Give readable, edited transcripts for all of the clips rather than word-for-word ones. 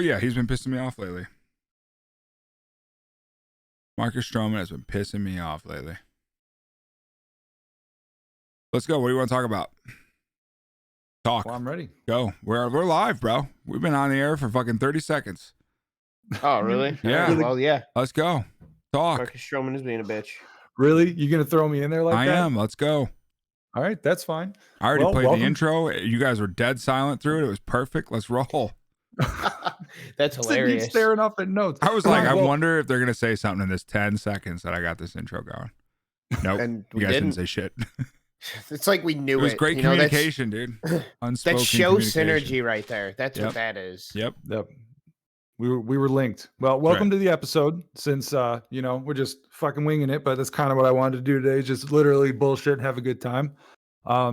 But yeah, he's been pissing me off lately. Marcus Stroman has been pissing me off lately. Let's go. What do you want to talk about? Talk. Well, I'm ready. Go. We're live, bro. We've been on the air for fucking 30 seconds. Oh, really? Yeah. Right, well, yeah. Let's go. Talk. Marcus Stroman is being a bitch. Really? You gonna throw me in there like that? I am. Let's go. All right, that's fine. I already played welcome. the intro. You guys were dead silent through it. It was perfect. Let's roll. That's hilarious. Staring up at notes. I was like, I wonder if they're going to say something in this 10 seconds that I got this intro going. Nope. And you guys didn't say shit. It's like we knew it. It was great communication, dude. Unspoken That's show communication. synergy right there. That's what that is. Yep. We were linked. Well, welcome to the episode. Since we're just fucking winging it, but that's kind of what I wanted to do today. Just literally bullshit and have a good time.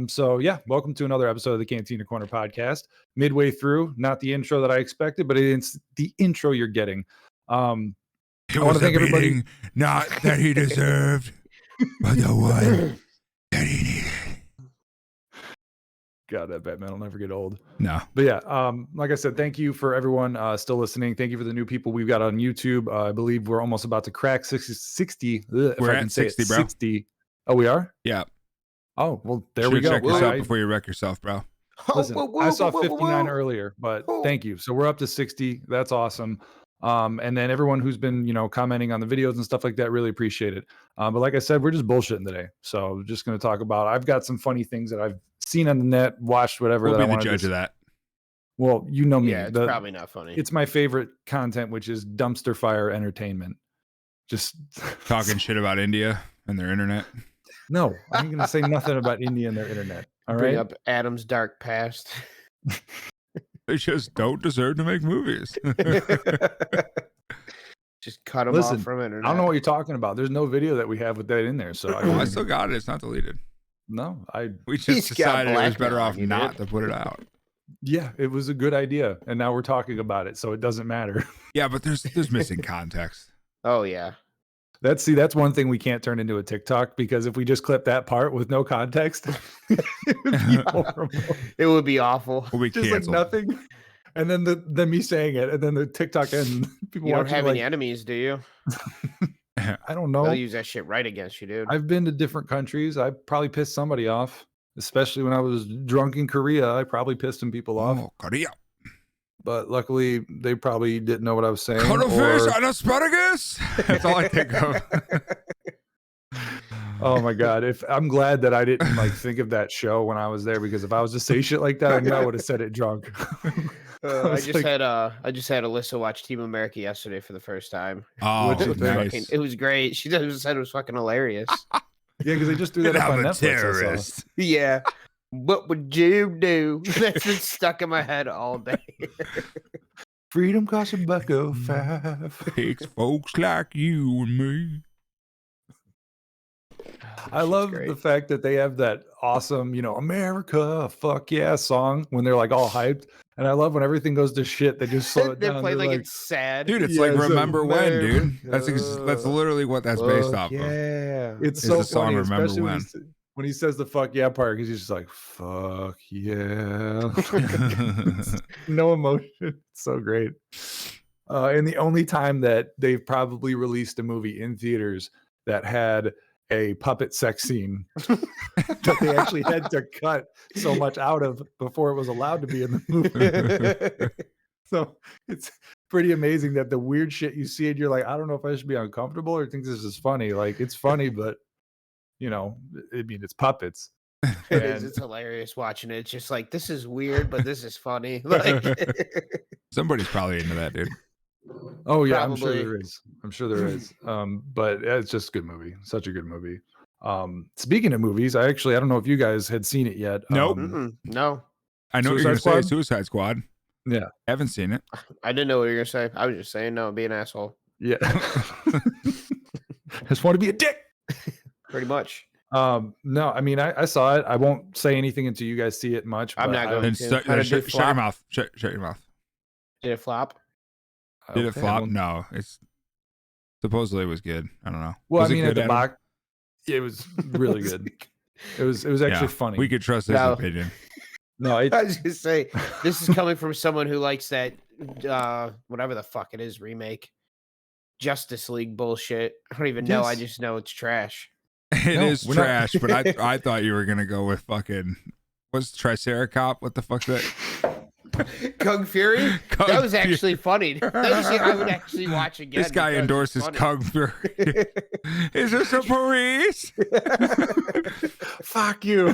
So yeah, welcome to another episode of the Cantina Corner podcast. Midway through, not the intro that I expected, but it's the intro you're getting. I want to thank everybody. Not that he deserved, but the one that he needed. God, that Batman will never get old. No. But yeah, like I said, thank you for everyone still listening. Thank you for the new people we've got on YouTube. I believe we're almost about to crack 60. We're at 60, bro. 60. Oh, we are? Yeah. Oh, well, there we go. Check yourself before you wreck yourself, bro. Listen, I saw 59 earlier, but thank you. So we're up to 60. That's awesome. And then everyone who's been, commenting on the videos and stuff like that, really appreciate it. But like I said, we're just bullshitting today. So we're just going to talk about, I've got some funny things that I've seen on the net, watched, whatever. We'll be the judge of that. Well, you know me. Yeah, it's probably not funny. It's my favorite content, which is dumpster fire entertainment. Just talking shit about India and their internet. No, I'm going to say nothing about India and their internet. All Bring right. up Adam's dark past. They just don't deserve to make movies. Just cut them off from internet. I don't know what you're talking about. There's no video that we have with that in there. So I still got it. It's not deleted. No, we just decided it was better off not to put it out. Yeah, it was a good idea, and now we're talking about it, so it doesn't matter. Yeah, but there's missing context. Oh yeah. That's one thing we can't turn into a TikTok, because if we just clip that part with no context, it would be horrible. It would be awful. We'll be just canceled. like nothing. And then me saying it, and then the TikTok and people. You don't have any enemies, do you? I don't know. They'll use that shit right against you, dude. I've been to different countries. I probably pissed somebody off, especially when I was drunk in Korea. I probably pissed some people off. Oh, Korea. But luckily, they probably didn't know what I was saying. Cuttlefish and asparagus. That's all I think of. Oh my God! I'm glad that I didn't think of that show when I was there, because if I was to say shit like that, I knew I would have said it drunk. I just had Alyssa watch Team America yesterday for the first time. Oh, nice. It was great. She said it was fucking hilarious. Yeah, because they just threw that up on Netflix. Terrorist. Yeah. What would you do? That's been stuck in my head all day. Freedom costs $1.05. Takes folks like you and me. I love the fact that they have that awesome, America, fuck yeah song when they're like all hyped. And I love when everything goes to shit, they just slow it down. They play like it's sad. Dude, it's like Remember When, dude. That's literally what that's based off of. Yeah. It's so funny, Remember When. When he says the fuck yeah part, because he's just like, fuck yeah. No emotion. It's so great. And the only time that they've probably released a movie in theaters that had a puppet sex scene that they actually had to cut so much out of before it was allowed to be in the movie. So it's pretty amazing that the weird shit you see and you're like, I don't know if I should be uncomfortable or think this is funny. Like, it's funny, but it's puppets. It is. It's hilarious watching it. It's just like, this is weird, but this is funny. Like, somebody's probably into that, dude. Oh yeah, probably. I'm sure there is. But it's just a good movie. Such a good movie. Speaking of movies, I don't know if you guys had seen it yet. Nope. No. I know what you're gonna say. Suicide Squad. Yeah. Haven't seen it. I didn't know what you were gonna say. I was just saying no, be an asshole. Yeah. Just want to be a dick. Pretty much. No, I mean, I saw it. I won't say anything until you guys see it much. I'm not going to. Shut your mouth. Shut your mouth. Did it flop? Did it flop? No. It's supposedly it was good. I don't know. Well, was I mean, at the box, it was really good. It was actually funny. We could trust his opinion. No, I was gonna say this is coming from someone who likes that whatever the fuck it is remake. Justice League bullshit. I don't even know. I Yes. just know it's trash. It is we're not- trash, but I thought you were gonna go with fucking what's Triceracop? What the fuck's that? Kung Fury? Kung That was Fury. actually funny. That was, I would actually watch again. This guy because it's endorses funny. Kung Fury. Is this a police? Fuck you.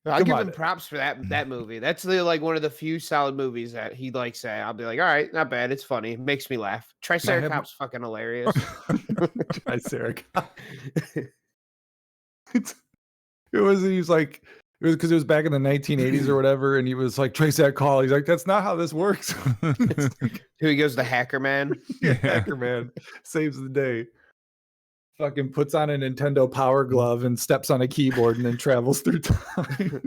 I'll Come give on. him props for that movie. That's like one of the few solid movies that he likes. I'll be like, all right, not bad. It's funny. It makes me laugh. Triceracop's fucking hilarious. Triceracop. It was because it was back in the 1980s or whatever, and he was like, trace that call. He's like, that's not how this works. Who he goes, the Hacker Man. Hacker Man saves the day. Fucking puts on a Nintendo Power Glove and steps on a keyboard and then travels through time.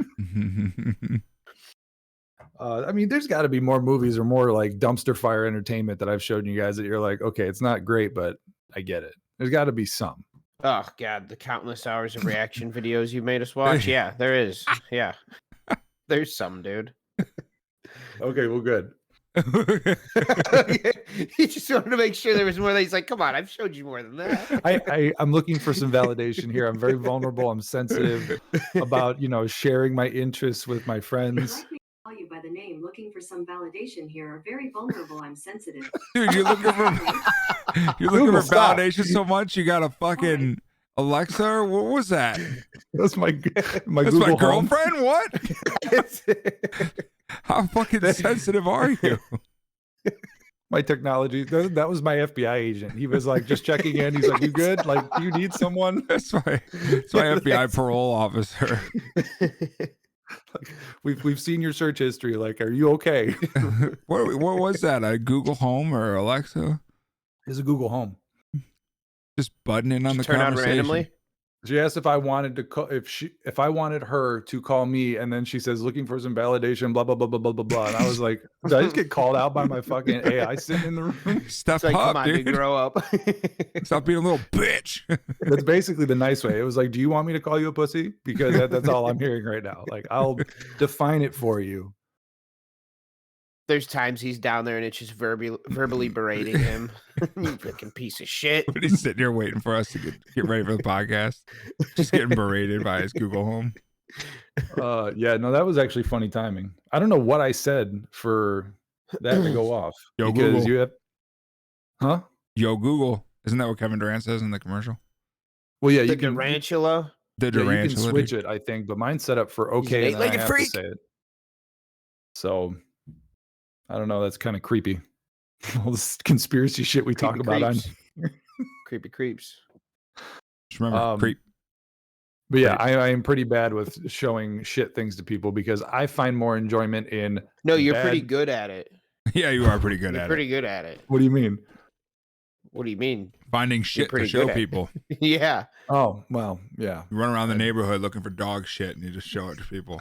I mean, there's got to be more movies or more like dumpster fire entertainment that I've showed you guys that you're like, okay, it's not great, but I get it. There's got to be some. Oh God, the countless hours of reaction videos you made us watch. Yeah, there is. Yeah, there's some, dude. Okay, well, good. He just wanted to make sure there was more. He's like, come on, I've showed you more than that. I'm looking for some validation here. I'm very vulnerable. I'm sensitive about, sharing my interests with my friends. Call you by the name, looking for some validation here. Very vulnerable. I'm sensitive. Dude, you're looking for stop. validation so much you got a fucking Alexa or what was that? That's my That's Google my Home. girlfriend? What? How fucking sensitive are you? My technology. That was my FBI agent. He was like just checking in. He's like, "You good? Like, do you need someone?" That's my FBI parole officer. Like, we've seen your search history. Like, are you okay? What was that? A Google Home or Alexa? It's a Google Home. Just butting in on the Turn on conversation. randomly. She asked if I wanted to call if I wanted her to call me, and then she says looking for some validation, blah blah blah blah blah blah blah. And I was like, did I just get called out by my fucking AI sitting in the room? Step It's like, up, come on, dude. dude, grow up. Stop being a little bitch. That's basically the nice way. It was like, do you want me to call you a pussy? Because that's all I'm hearing right now. Like, I'll define it for you. There's times he's down there and it's just verbally berating him. You freaking piece of shit. But he's sitting here waiting for us to get ready for the podcast. Just getting berated by his Google Home. Yeah, no, that was actually funny timing. I don't know what I said for that to go off. Yo, because Google. you have, huh? Yo, Google. Isn't that what Kevin Durant says in the commercial? Well, yeah, The you can Durantula. The yeah, you can Durantula, switch dude. it, I think, but mine's set up for He's an okay, and then I eight-legged have to freak. say it. So I don't know. That's kind of creepy. All this conspiracy shit we talk Creepy about on. creeps. Creepy creeps. Just remember, creep. But yeah, I am pretty bad with showing shit things to people because I find more enjoyment in. No, you're bad- pretty good at it. Yeah, you are pretty good You're at pretty it. good at it. What do you mean? What do you mean? Finding shit to pretty show good at it. people. Yeah. Oh well, yeah. You run around the neighborhood looking for dog shit and you just show it to people.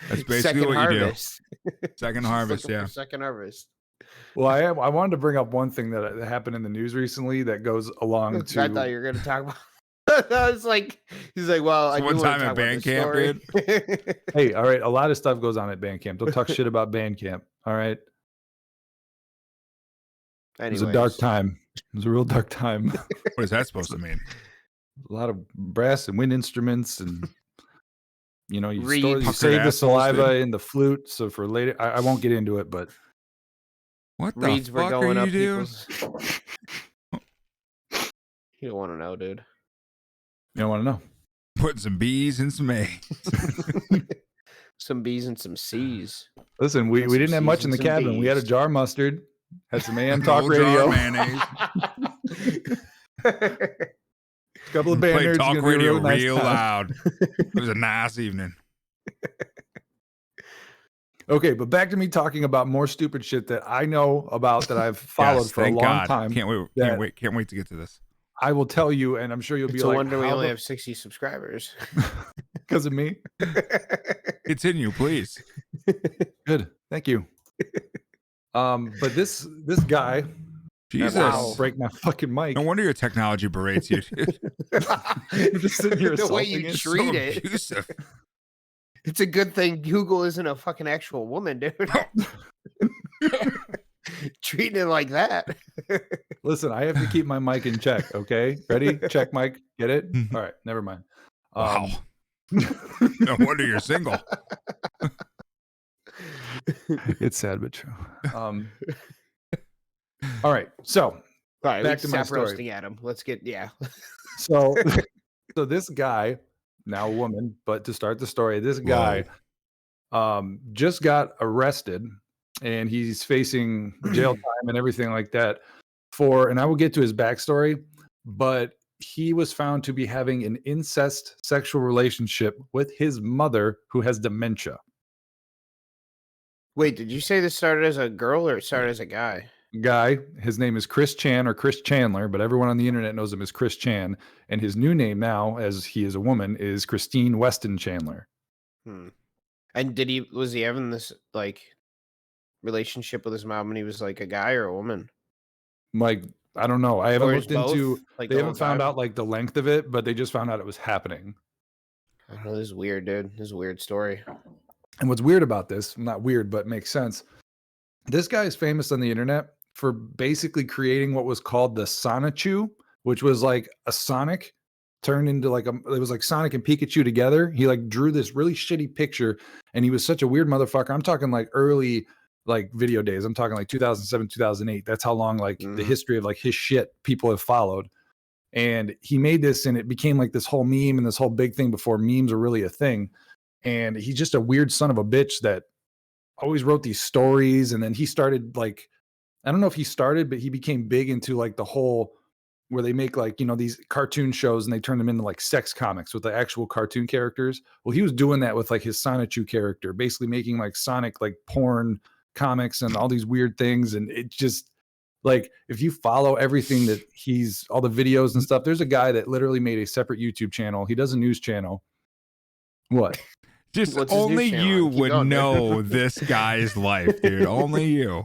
That's basically Second what harvest. you do. Second harvest, Looking yeah. for second harvest. Well, I wanted to bring up one thing that happened in the news recently that goes along I to. thought you were going to talk about. I was like, he's like, well, I So do one wanna time at talk about band this camp, story. Hey, all right. A lot of stuff goes on at band camp. Don't talk shit about band camp. All right. It was a dark Anyways. time. It was a real dark time. What is that supposed to mean? A lot of brass and wind instruments, and you know, you Reeds. save the Puckered saliva assholes, dude. in the flute. So for later, I won't get into it, but What the Reeds were fuck going are up you doing? people's. You don't want to know, dude. you don't want to know. Putting some B's and some A's. Some B's and some C's. Listen, we And didn't some have much in the C's and some cabin. We had a B's. jar of mustard, had some AM An talk old jar of radio, mayonnaise. a couple of band Played nerds. talk It's gonna be a radio nice real time. loud. It was a nice evening. Okay, but back to me talking about more stupid shit that I know about that I've followed Yes, for a thank long God. time. Can't wait. that- Can't wait to get to this. I will tell you, and I'm sure you'll be It's a like, wonder we "How only the have 60 subscribers. because of me." Continue, please. Good, thank you. But this guy, Jesus. Wow, break my fucking mic. No wonder your technology berates you, dude. I'm just sitting here The way assaulting you it. treat So it. abusive. It's a good thing Google isn't a fucking actual woman, dude. Treating it like that. Listen, I have to keep my mic in check. Okay, ready? Check mic. Get it? All right. Never mind. Wow. No wonder you're single. It's sad but true. All right. So All right, back to my stop story. roasting at him. Let's get So this guy, now a woman, but to start the story, this guy just got arrested and he's facing jail time and everything like that and I will get to his backstory, but he was found to be having an incest sexual relationship with his mother who has dementia. Wait, did you say this started as a girl or it started as a guy? Guy, his name is Chris Chan or Chris Chandler, but everyone on the internet knows him as Chris Chan, and his new name now, as he is a woman, is Christine Weston Chandler. And was he having this like relationship with his mom when he was like a guy or a woman? Like, I don't know. I haven't Or looked is into both, like, they the haven't whole found time? out like the length of it, but they just found out it was happening. I don't know. This is weird, dude. This is a weird story. And what's weird about this, not weird, but makes sense. This guy is famous on the internet for basically creating what was called the Sonichu, which was like a Sonic turned into like it was like Sonic and Pikachu together. He like drew this really shitty picture and he was such a weird motherfucker. I'm talking like early like video days. I'm talking like 2007, 2008. That's how long like the history of like his shit people have followed. And he made this and it became like this whole meme and this whole big thing before memes were really a thing. And he's just a weird son of a bitch that always wrote these stories. And then he started like, I don't know if he started, but he became big into like the whole where they make like, you know, these cartoon shows and they turn them into like sex comics with the actual cartoon characters. Well, he was doing that with like his Sonichu character, basically making like Sonic, like porn comics and all these weird things. And it just like, if you follow everything that all the videos and stuff, there's a guy that literally made a separate YouTube channel. He does a news channel. What? Just What's his only news channel? you Keep would going, dude. know this guy's life, dude. Only you.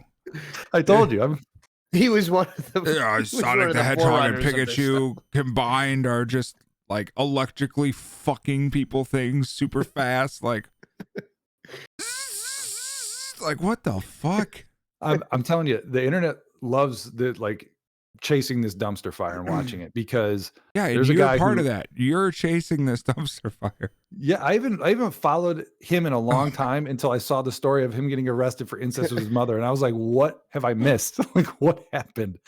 I told you. He was one of the Yeah, he was one Sonic of the Hedgehog and forerunners of this Pikachu combined are just like electrically fucking people things super fast. Like what the fuck? I'm telling you, the internet loves the like chasing this dumpster fire and watching it because Yeah, and there's a you're guy part of that. You're chasing this dumpster fire. Yeah, I haven't followed him in a long time until I saw the story of him getting arrested for incest with his mother, and I was like, "What have I missed? Like, what happened?"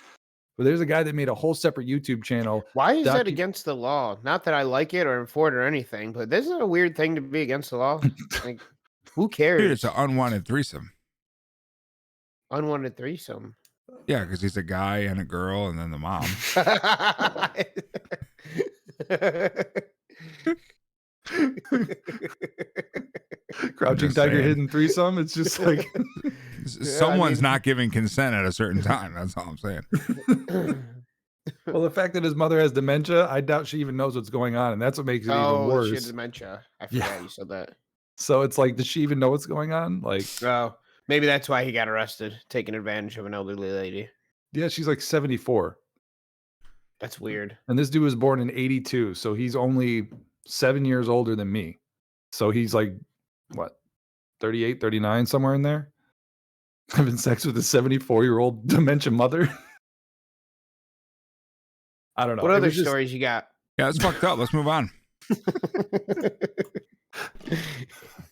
But there's a guy that made a whole separate YouTube channel. Why is that against the law? Not that I like it or am for it or anything, but this is a weird thing to be against the law. Like, who cares? Dude, it's an unwanted threesome. Unwanted threesome. Yeah, because he's a guy and a girl and then the mom. Crouching Tiger, Hidden Threesome. It's just like someone's not giving consent at a certain time. That's all I'm saying. Well, the fact that his mother has dementia, I doubt she even knows what's going on, and that's what makes it even worse. She had dementia. I forgot you said that. So it's like, does she even know what's going on? Like, oh, maybe that's why he got arrested, taking advantage of an elderly lady. Yeah, she's like 74. That's weird. And this dude was born in 82, so he's only 7 years older than me. So he's like, what, 38, 39, somewhere in there? Having sex with a 74-year-old dementia mother? I don't know. What other stories you got? Yeah, it's fucked up. Let's move on.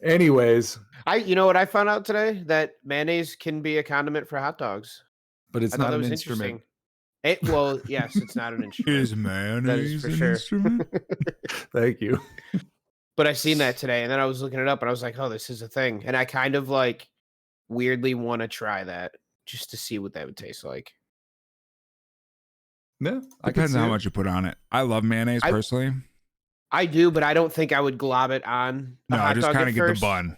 Anyways. You know what I found out today? That mayonnaise can be a condiment for hot dogs. But it's not an instrument. Well, yes, it's not an instrument. Is mayonnaise for an sure. instrument? Thank you. But I seen that today, and then I was looking it up, and I was like, "Oh, this is a thing." And I kind of like weirdly want to try that just to see what that would taste like. Yeah, depends on how much you put on it. I love mayonnaise personally. I do, but I don't think I would glob it on. No, I just kind of get the bun.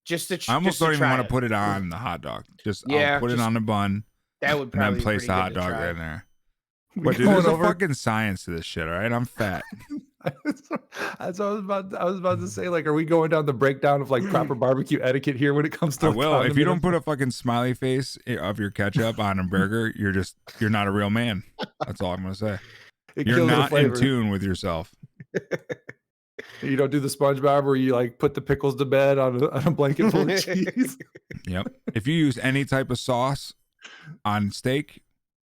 I almost don't even want to it. put it on the hot dog. I'll put it on the bun. That would probably and then place the hot dog right in there. But dude, there's a fucking science to this shit, all right? I'm fat. That's what I was about to say. Like, are we going down the breakdown of like proper barbecue etiquette here when it comes to? I will. If you don't put a fucking smiley face of your ketchup on a burger, you're not a real man. That's all I'm gonna say. You're not in tune with yourself. You don't do the SpongeBob where you like put the pickles to bed on a blanket full of cheese. Yep. If you use any type of sauce on steak,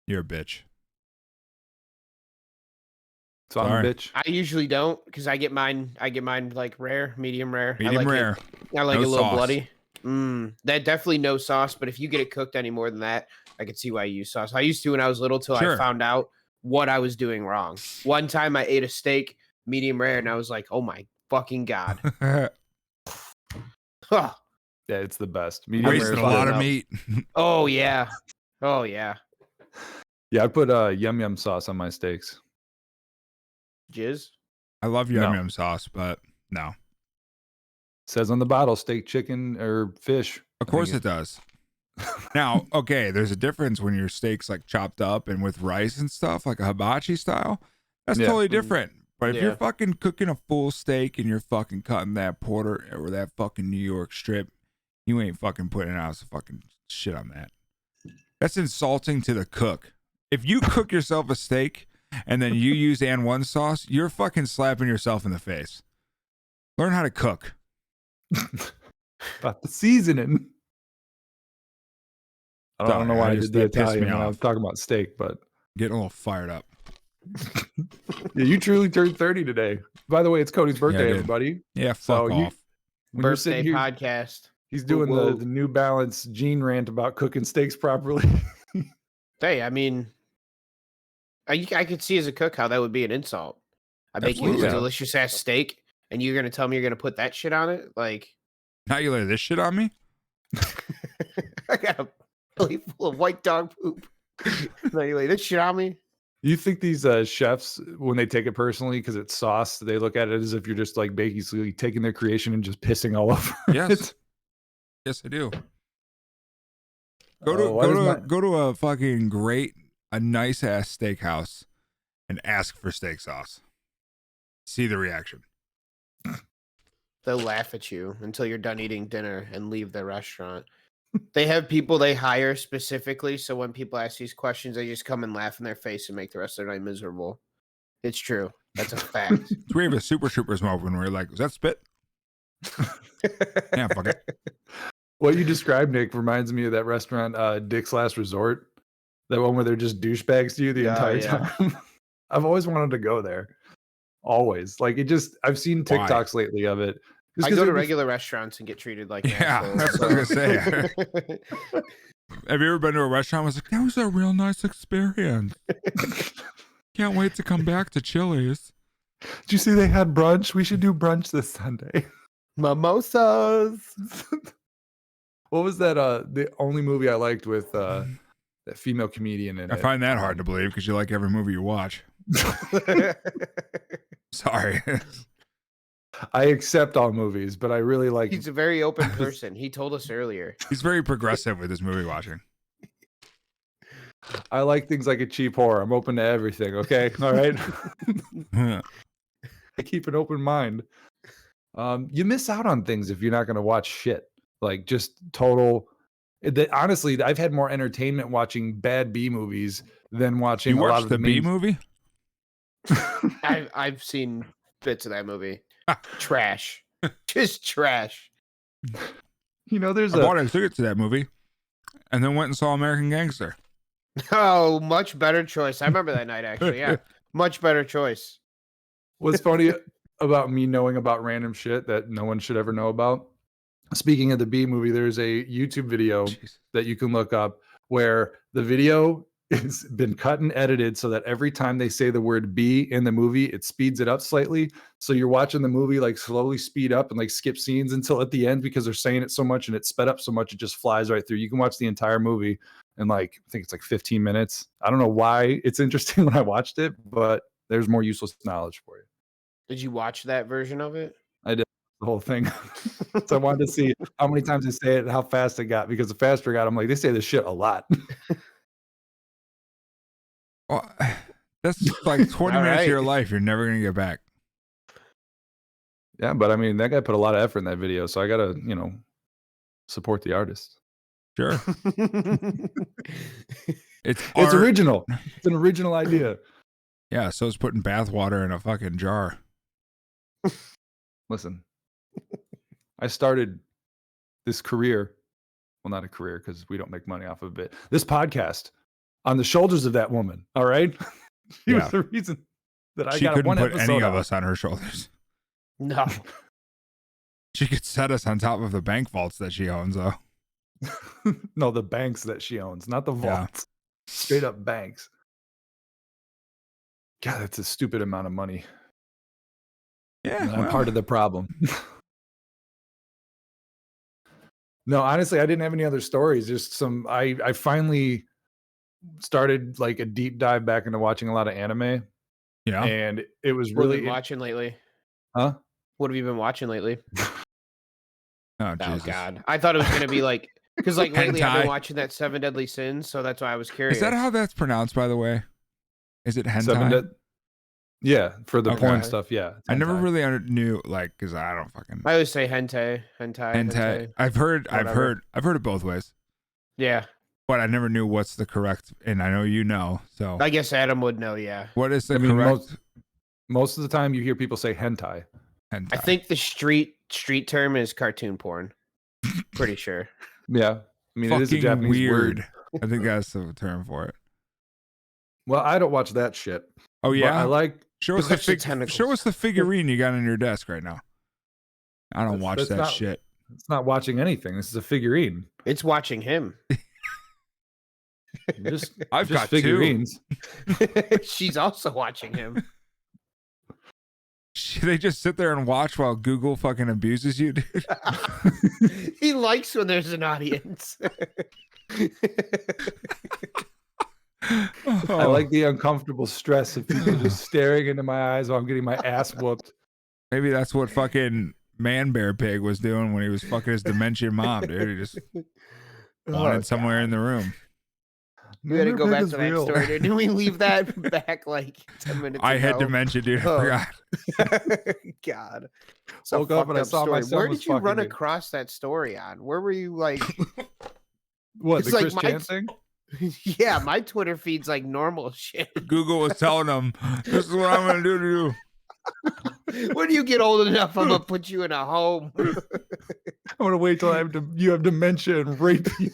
you're a bitch. So I'm a Sorry. bitch. I usually don't because I get mine like rare, medium rare. Medium rare. I like No it a little sauce. bloody. That definitely no sauce, but if you get it cooked any more than that, I could see why you use sauce. I used to when I was little till Sure. I found out what I was doing wrong. One time I ate a steak medium rare and I was like, oh my fucking God. Huh. Yeah, it's the best. Medium Wasted rare a is lot good. of meat. Oh yeah. Oh yeah. Yeah, I put yum yum sauce on my steaks. Jizz. I love yum No. yum sauce, but no. It says on the bottle, steak, chicken, or fish. Of course it does. Now, okay, there's a difference when your steak's like chopped up and with rice and stuff, like a hibachi style. That's Yeah. totally different. But if Yeah. you're fucking cooking a full steak and you're fucking cutting that porter or that fucking New York strip, you ain't fucking putting out some fucking shit on that. That's insulting to the cook. If you cook yourself a steak and then you use #1 sauce, you're fucking slapping yourself in the face. Learn how to cook. About the seasoning. I don't know why I did the that pissed Italian me when I off. was talking about steak, but Getting a little fired up. yeah, you truly turned 30 today. By the way, it's Cody's birthday, did. everybody. Yeah, So fuck you- off. When you're Birthday sitting here, podcast. he's doing Whoa. the New Balance Gene rant about cooking steaks properly. Hey, I mean, I could see as a cook how that would be an insult. I make you Absolutely. a delicious ass steak, and you're gonna tell me you're gonna put that shit on it? Like, Now you lay this shit on me? I got a belly full of white dog poop. Now you lay this shit on me? You think these chefs, when they take it personally because it's sauce, they look at it as if you're just like basically taking their creation and just pissing all over Yes. it? Yes, I do. Oh, why does Go to a fucking a nice ass steakhouse and ask for steak sauce. See the reaction. They'll laugh at you until you're done eating dinner and leave the restaurant. They have people they hire specifically, so when people ask these questions, they just come and laugh in their face and make the rest of their night miserable. It's true. That's a fact. So we have a Super Troopers moment when we're like, was that spit? Yeah, fuck it. What you described, Nick, reminds me of that restaurant, Dick's Last Resort. That one where they're just douchebags to you the Yeah, entire yeah. time. I've always wanted to go there. Always. Like I've seen Why? TikToks lately of it. Just I 'cause go to it'd be- regular restaurants and get treated like an Yeah, asshole, that's what I was gonna Have you ever been to a restaurant? I was like, that was a real nice experience. Can't wait to come back to Chili's. Did you see they had brunch? We should do brunch this Sunday. Mimosas. What was that? The only movie I liked with that female comedian in I it. find that hard to believe because you like every movie you watch. Sorry. I accept all movies, but I really like. He's a very open person. He told us earlier. He's very progressive with his movie watching. I like things like a cheap horror. I'm open to everything. Okay, all right. I keep an open mind. You miss out on things if you're not going to watch shit. Like just total. Honestly, I've had more entertainment watching bad B movies than watching You a lot watched of the B main- movie? I've seen bits of that movie. Trash. Just trash. You know, there's I a bought a ticket to that movie and then went and saw American Gangster. Oh, much better choice. I remember that night actually. Yeah. Much better choice. What's funny about me knowing about random shit that no one should ever know about. Speaking of the B movie, there's a YouTube video Jeez. that you can look up where the video has been cut and edited so that every time they say the word B in the movie, it speeds it up slightly. So you're watching the movie like slowly speed up and like skip scenes until at the end because they're saying it so much and it's sped up so much it just flies right through. You can watch the entire movie in like I think it's like 15 minutes. I don't know why it's interesting when I watched it, but there's more useless knowledge for you. Did you watch that version of it? The whole thing. So I wanted to see how many times they say it and how fast it got because the faster it got, I'm like, they say this shit a lot. Well, that's like 20 All minutes right. of your life you're never going to get back. Yeah, but I mean, that guy put a lot of effort in that video, so I gotta, support the artist. Sure. It's It's art. original. It's an original idea. Yeah, so it's putting bathwater in a fucking jar. Listen, I started this career. Well, not a career because we don't make money off of it. This podcast on the shoulders of that woman. All right. She was the reason that I She got couldn't one put episode any of out. us on her shoulders. No. She could set us on top of the bank vaults that she owns, though. No, the banks that she owns, not the Yeah. vaults. Straight up banks. God, that's a stupid amount of money. Yeah, And I'm part of the problem. No, honestly, I didn't have any other stories. Just some. I finally started like a deep dive back into watching a lot of anime, Yeah. and it was What have you really been watching lately? huh? What have you been watching lately? Oh, Oh Jesus. God, I thought it was gonna be like because like lately I've Hentai. been watching that Seven Deadly Sins, so that's why I was curious. Is that how that's pronounced, by the way? Is it hentai? Yeah, for the Okay. porn stuff. Yeah, it's I never hentai. really knew, like, because I don't fucking I always say hentai. hentai. I've heard whatever. it both ways, Yeah, but I never knew what's the correct. And I know you know. So I guess Adam would know. Yeah, what is the I mean, correct most of the time you hear people say hentai. hentai? I think the street term is cartoon porn. Pretty sure. Yeah, I mean it is a fucking Japanese weird. word. I think that's the term for it. Well, I don't watch that shit. Oh But yeah, I like. show us Touch the tentacles. show us the figurine you got on your desk right now. I don't That's- watch that's that not- shit. It's not watching anything. This is a figurine. It's watching him. Just, I've just got two. figurines. She's also watching him. They just sit there and watch while Google fucking abuses you, dude. He likes when there's an audience. I like the uncomfortable stress of people just staring into my eyes while I'm getting my ass whooped. Maybe that's what fucking Man Bear Pig was doing when he was fucking his dementia mom, dude. He just wanted somewhere in the room. We gotta go back to that story. Dude. Did we leave that back like 10 minutes I ago? had dementia, dude. I Oh. forgot. God. Woke up and I saw my son Where was did you run fucking me. across that story on? Where were you like? What, It's the like Chris my- Chan thing? Yeah, my Twitter feed's like normal shit. Google was telling him, this is what I'm going to do to you. When you get old enough, I'm gonna put you in a home. I'm gonna wait till you have dementia and rape you.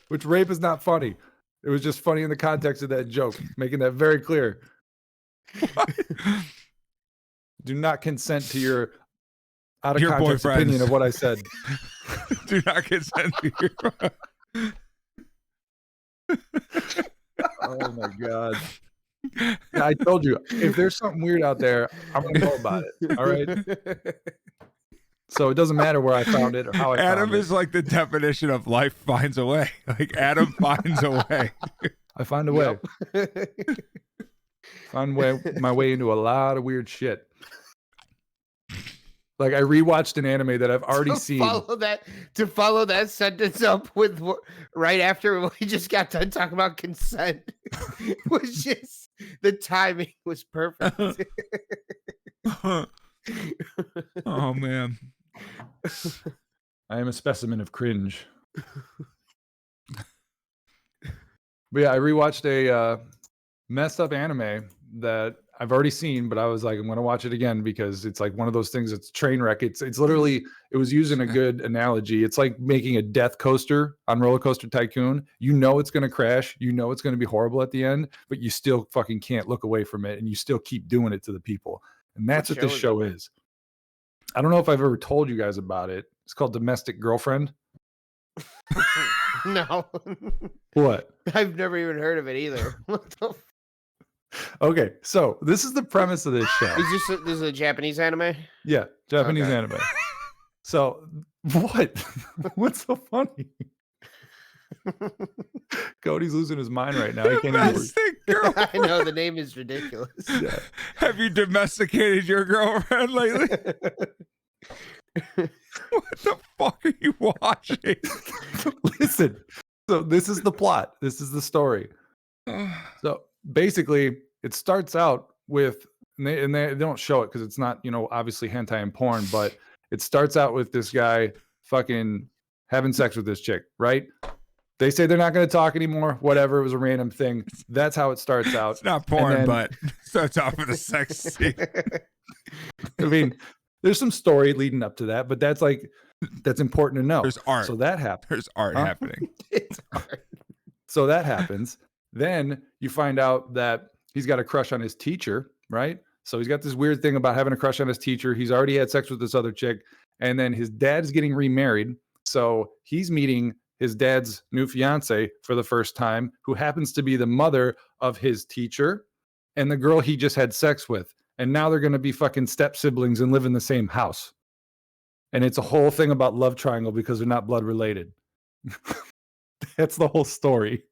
Which rape is not funny. It was just funny in the context of that joke, making that very clear. Do not consent to your out of Your context boyfriends. opinion of what I said. Do not consent to your... Oh my god. Yeah, I told you, if there's something weird out there, I'm gonna know about it. All right. So it doesn't matter where I found it or how I Adam found is like the definition of life finds a way. Like Adam finds a way. it. I find a way. Find my way into a lot of weird shit. Like I rewatched an anime that I've already seen. To follow that sentence up with right after we just got done talking about consent was just the timing was perfect. Oh man. I am a specimen of cringe. But yeah, I rewatched a messed up anime that I've already seen, but I was like, I'm gonna watch it again because it's like one of those things. It's train wreck. It's literally. It was using a good analogy. It's like making a death coaster on Roller Coaster Tycoon. You know it's gonna crash. You know it's gonna be horrible at the end, but you still fucking can't look away from it, and you still keep doing it to the people. And that's what this show is. I don't know if I've ever told you guys about it. It's called Domestic Girlfriend. No, What? I've never even heard of it either. What the? Okay, so this is the premise of this show. This is a Japanese anime? Yeah, Japanese Okay. anime. So what? What's so funny? Cody's losing his mind right now. He can't even. Domestic girl. I know the name is ridiculous. Yeah. Have you domesticated your girlfriend lately? What the fuck are you watching? Listen. So this is the plot. This is the story. So basically, it starts out with, and they don't show it because it's not, obviously hentai and porn, but it starts out with this guy fucking having sex with this chick, right? They say they're not going to talk anymore. Whatever. It was a random thing. That's how it starts out. It's not porn, then- but Starts off with a sex scene. I mean, there's some story leading up to that, but that's important to know. There's art. So that happens. There's art Huh? happening. It's hard. So that happens. Then you find out that he's got a crush on his teacher, right? So he's got this weird thing about having a crush on his teacher. He's already had sex with this other chick. And then his dad's getting remarried. So he's meeting his dad's new fiance for the first time, who happens to be the mother of his teacher and the girl he just had sex with. And now they're going to be fucking step siblings and live in the same house. And it's a whole thing about love triangle because they're not blood related. That's the whole story.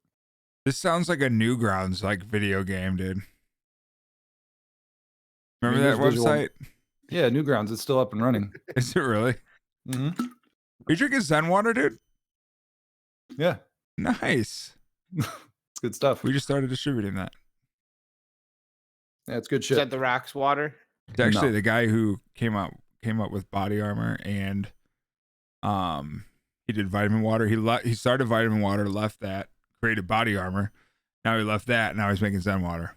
This sounds like a Newgrounds like video game, dude. Remember that there's visual- website? Yeah, Newgrounds. It's still up and running. Is it really? Mm-hmm. Are you drinking Zen water, dude? Yeah, Nice. it's good stuff. We just started distributing that. Yeah, it's good Is shit. that the Rocks water? It's actually No. the guy who came up with body armor, and he did vitamin water. He started vitamin water, left that, created body armor. Now he left that. Now he's making Zen water.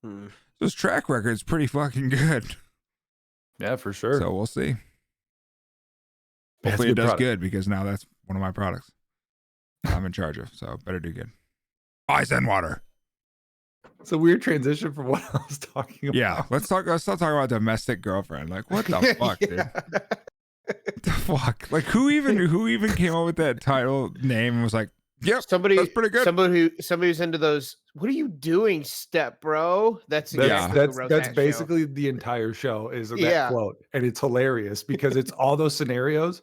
Hmm. So his track record's pretty fucking good. Yeah, for sure. So we'll see. That's Hopefully a it does product. good, because now that's one of my products I'm in charge of. So better do good. Buy Zen water. It's a weird transition from what I was talking about. Yeah, let's not talk about domestic girlfriend. Like, what the fuck, dude? Yeah. What the fuck? Like, who even came up with that title name and was like, yep, Somebody, that's pretty good. Somebody who's into those. What are you doing, step bro? That's exactly who wrote That's that basically the entire show is that Yeah. quote, and it's hilarious because it's all those scenarios,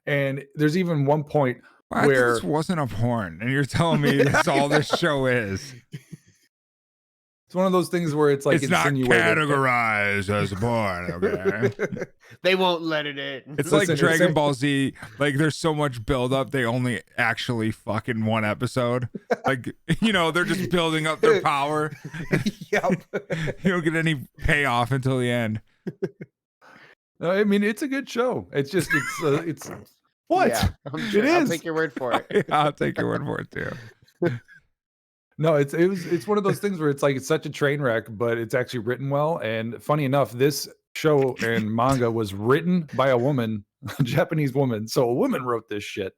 and there's even one point I thought where this wasn't a porn, and you're telling me that's all this show is. it's one of those things where it's like It's not insinuated. categorized as a porn, okay? show. They won't let it in. It's Listen, like it's Dragon a- Ball Z. Like, there's so much buildup, they only actually fucking one episode. Like, they're just building up their power. Yep. You don't get any payoff until the end. No, I mean, it's a good show. It's just it's what Yeah, It I'll is. take your word for it. I'll take your word for it too. No, it's one of those things where it's like it's such a train wreck, but it's actually written well. And funny enough, this show and manga was written by a woman, a Japanese woman. So a woman wrote this shit.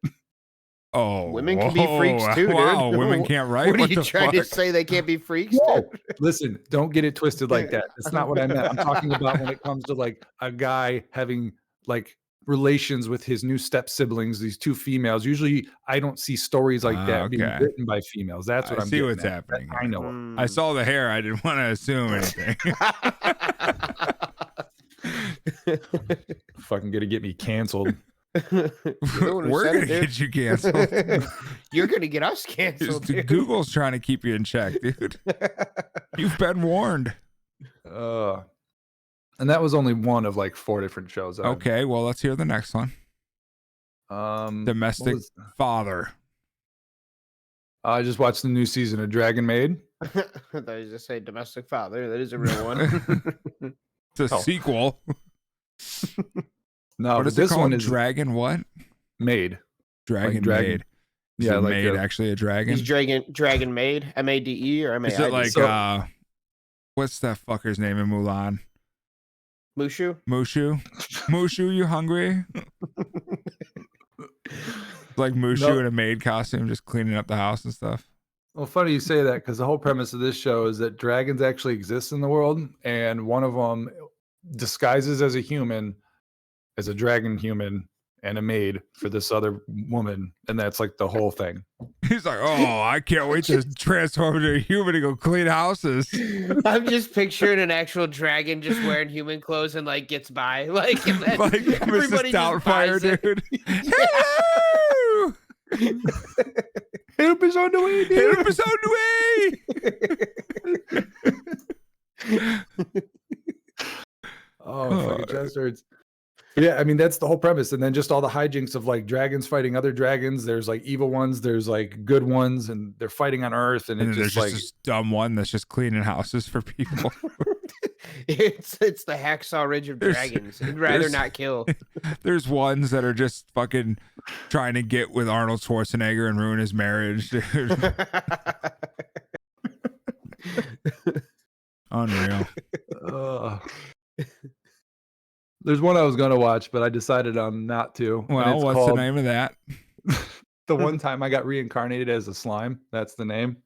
Oh, Women can be freaks too, dude. Wow, women can't write. What are you the trying to fuck? say? They can't be freaks? Whoa. Dude? Listen, don't get it twisted like that. That's not what I meant. I'm talking about when it comes to like a guy having like relations with his new step siblings, these two females. Usually I don't see stories like that being Okay. written by females. That's what I I'm see getting what's at. happening I here. know. Hmm. I saw the hair. I didn't want to assume anything. Fucking gonna get me canceled. You're the one who We're said gonna it, dude. get you canceled. You're gonna get us canceled. Dude. Google's trying to keep you in check, dude. You've been warned. And that was only one of like 4 different shows. Okay, well, let's hear the next one. What Domestic was- father. I just watched the new season of Dragon Maid. I thought you were just say domestic father. That is a real one. It's a Oh. sequel. No, What but is it this called? one is Dragon what? Maid. Dragon dragon. Maid. Is Yeah, the like maid a- actually a dragon? He's Dragon Maid, MADE or MAID? Is it like So- what's that fucker's name in Mulan? Mushu? Mushu? Mushu, you hungry? Like Mushu No. in a maid costume, just cleaning up the house and stuff. Well, funny you say that because the whole premise of this show is that dragons actually exist in the world, and one of them disguises as a human, as a dragon human, and a maid for this other woman, and that's like the whole thing. He's like, oh, I can't wait to transform into a human and go clean houses. I'm just picturing an actual dragon just wearing human clothes and like gets by. Like, and then Like everybody Mrs. just Doubtfire, buys it. dude. Hello! Help is on the way, dude. Help is on the way! Oh, fucking chest hurts. But yeah, I mean that's the whole premise, and then just all the hijinks of like dragons fighting other dragons. There's like evil ones, there's like good ones, and they're fighting on Earth, and And it's then there's just just like this dumb one that's just cleaning houses for people. It's the Hacksaw Ridge of There's- dragons. He'd rather there's- not kill. There's ones that are just fucking trying to get with Arnold Schwarzenegger and ruin his marriage, dude. Unreal. There's one I was gonna watch, but I decided on not to. and Well, it's what's called the name of that? The One Time I Got Reincarnated as a Slime. That's the name.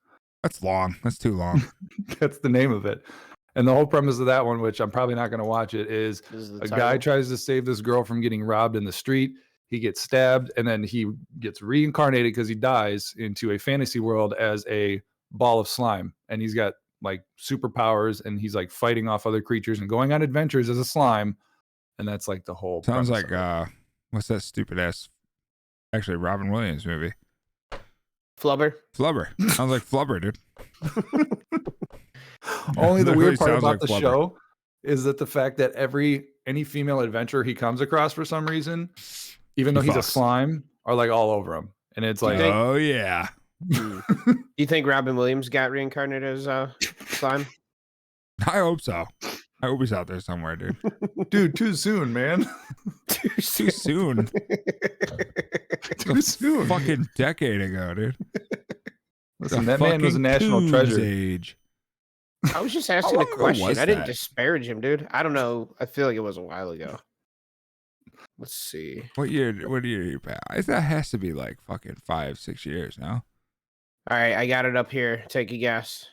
That's long. That's too long. That's the name of it. And the whole premise of that one, which I'm probably not going to watch it, is a guy tries to save this girl from getting robbed in the street. He gets stabbed, and then he gets reincarnated because he dies into a fantasy world as a ball of slime. And he's got like superpowers, and he's like fighting off other creatures and going on adventures as a slime. And that's like the whole Sounds premise like of it. what's that stupid ass? Actually, Robin Williams movie. Flubber. Flubber. Sounds like Flubber, dude. Only the Literally weird part sounds about like the Flubber. show is that the fact that any female adventurer he comes across for some reason, even though He he's a fucks. slime, are like all over him. And it's like, think- Oh yeah. Do you think Robin Williams got reincarnated as slime? I hope so. I hope he's out there somewhere, dude. dude, too soon, man. Too Too soon. Too soon. Fucking decade ago, dude. Listen, The that man was a fucking national Coons treasure. Age. I was just asking a long ago question. was I didn't that? disparage him, dude. I don't know. I feel like it was a while ago. Let's see. What year? What year? That has to be like fucking 5-6 years now. All right, I got it up here. Take a guess.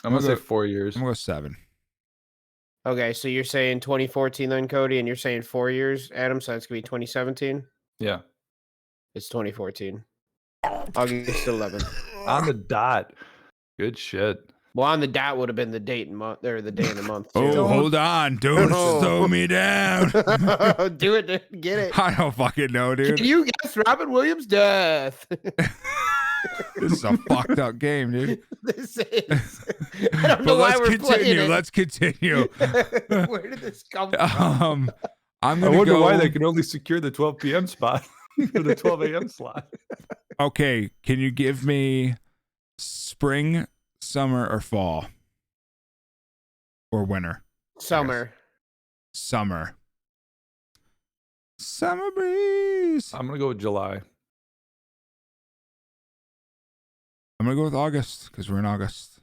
I'm going to say go- 4 years. I'm gonna go 7. Okay, so you're saying 2014 then, Cody, and you're saying 4 years, Adam, so that's going to be 2017? Yeah. It's 2014. August 11th. On the dot. Good shit. Well, on the dot would have been the date and month, or the day and the month, too. Oh, hold on. Don't No. slow me down. Do it, dude. Get it. I don't fucking know, dude. Can you guess Robin Williams' death? This is a fucked up game, dude. This is. I don't know But why let's we're playing continue. it. Let's continue. Where did this come from? I'm I gonna wonder go. why they can only secure the 12 p.m. spot for the 12 a.m. slot. Okay, can you give me spring, summer, or fall, or winter? Summer. Summer. Summer breeze. I'm going to go with July. I'm gonna go with August because we're in August.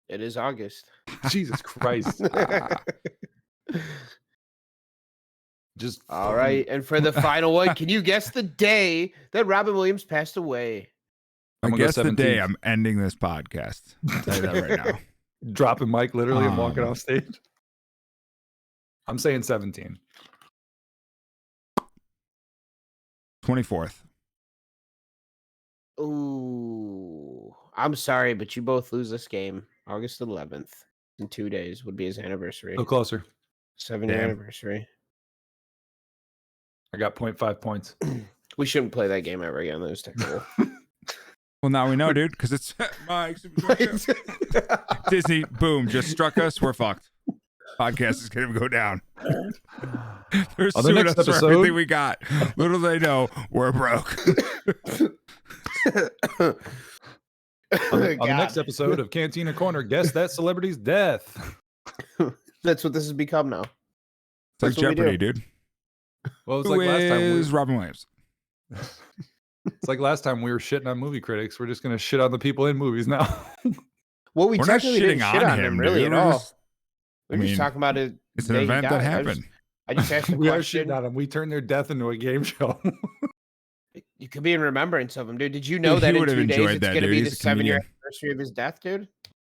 It is August. Jesus Christ. Just All right, and for the final one, can you guess the day that Robin Williams passed away? I I'm gonna go guess the day 17th. I'm ending this podcast. I'll tell you that right now. dropping Mike literally and walking Um, off stage. I'm saying 17. 24th. Ooh, I'm sorry, but you both lose this game. August 11th in 2 days would be his anniversary. No closer. 7-year Damn. anniversary. I got 0.5 points. We shouldn't play that game ever again. That was terrible. Well, now we know, dude, because it's Mike's Disney. Boom, just struck us. We're fucked. Podcast is gonna go down. They're On the suing next us for episode- everything we got. Little they know, we're broke. On the next episode of Cantina Corner, guess that celebrity's death. That's what this has become now. It's like That's what we Jeopardy, do. dude. Well, it's Who like last time. is Robin Williams? It's like last time we were shitting on movie critics. We're just gonna shit on the people in movies now. Well, we We're not technically didn't shitting shit on on him him, really dude. at We're all. just- We're I just mean, talking about it. It's the an day he event that died. happened. I just asked a We are question. shitting on them. We turned their death into a game show. You could be in remembrance of him, dude. Did you know Dude, that he in would have 2 days enjoyed it's that, going to dude. be He's the a 7-year comedian. anniversary of his death, dude?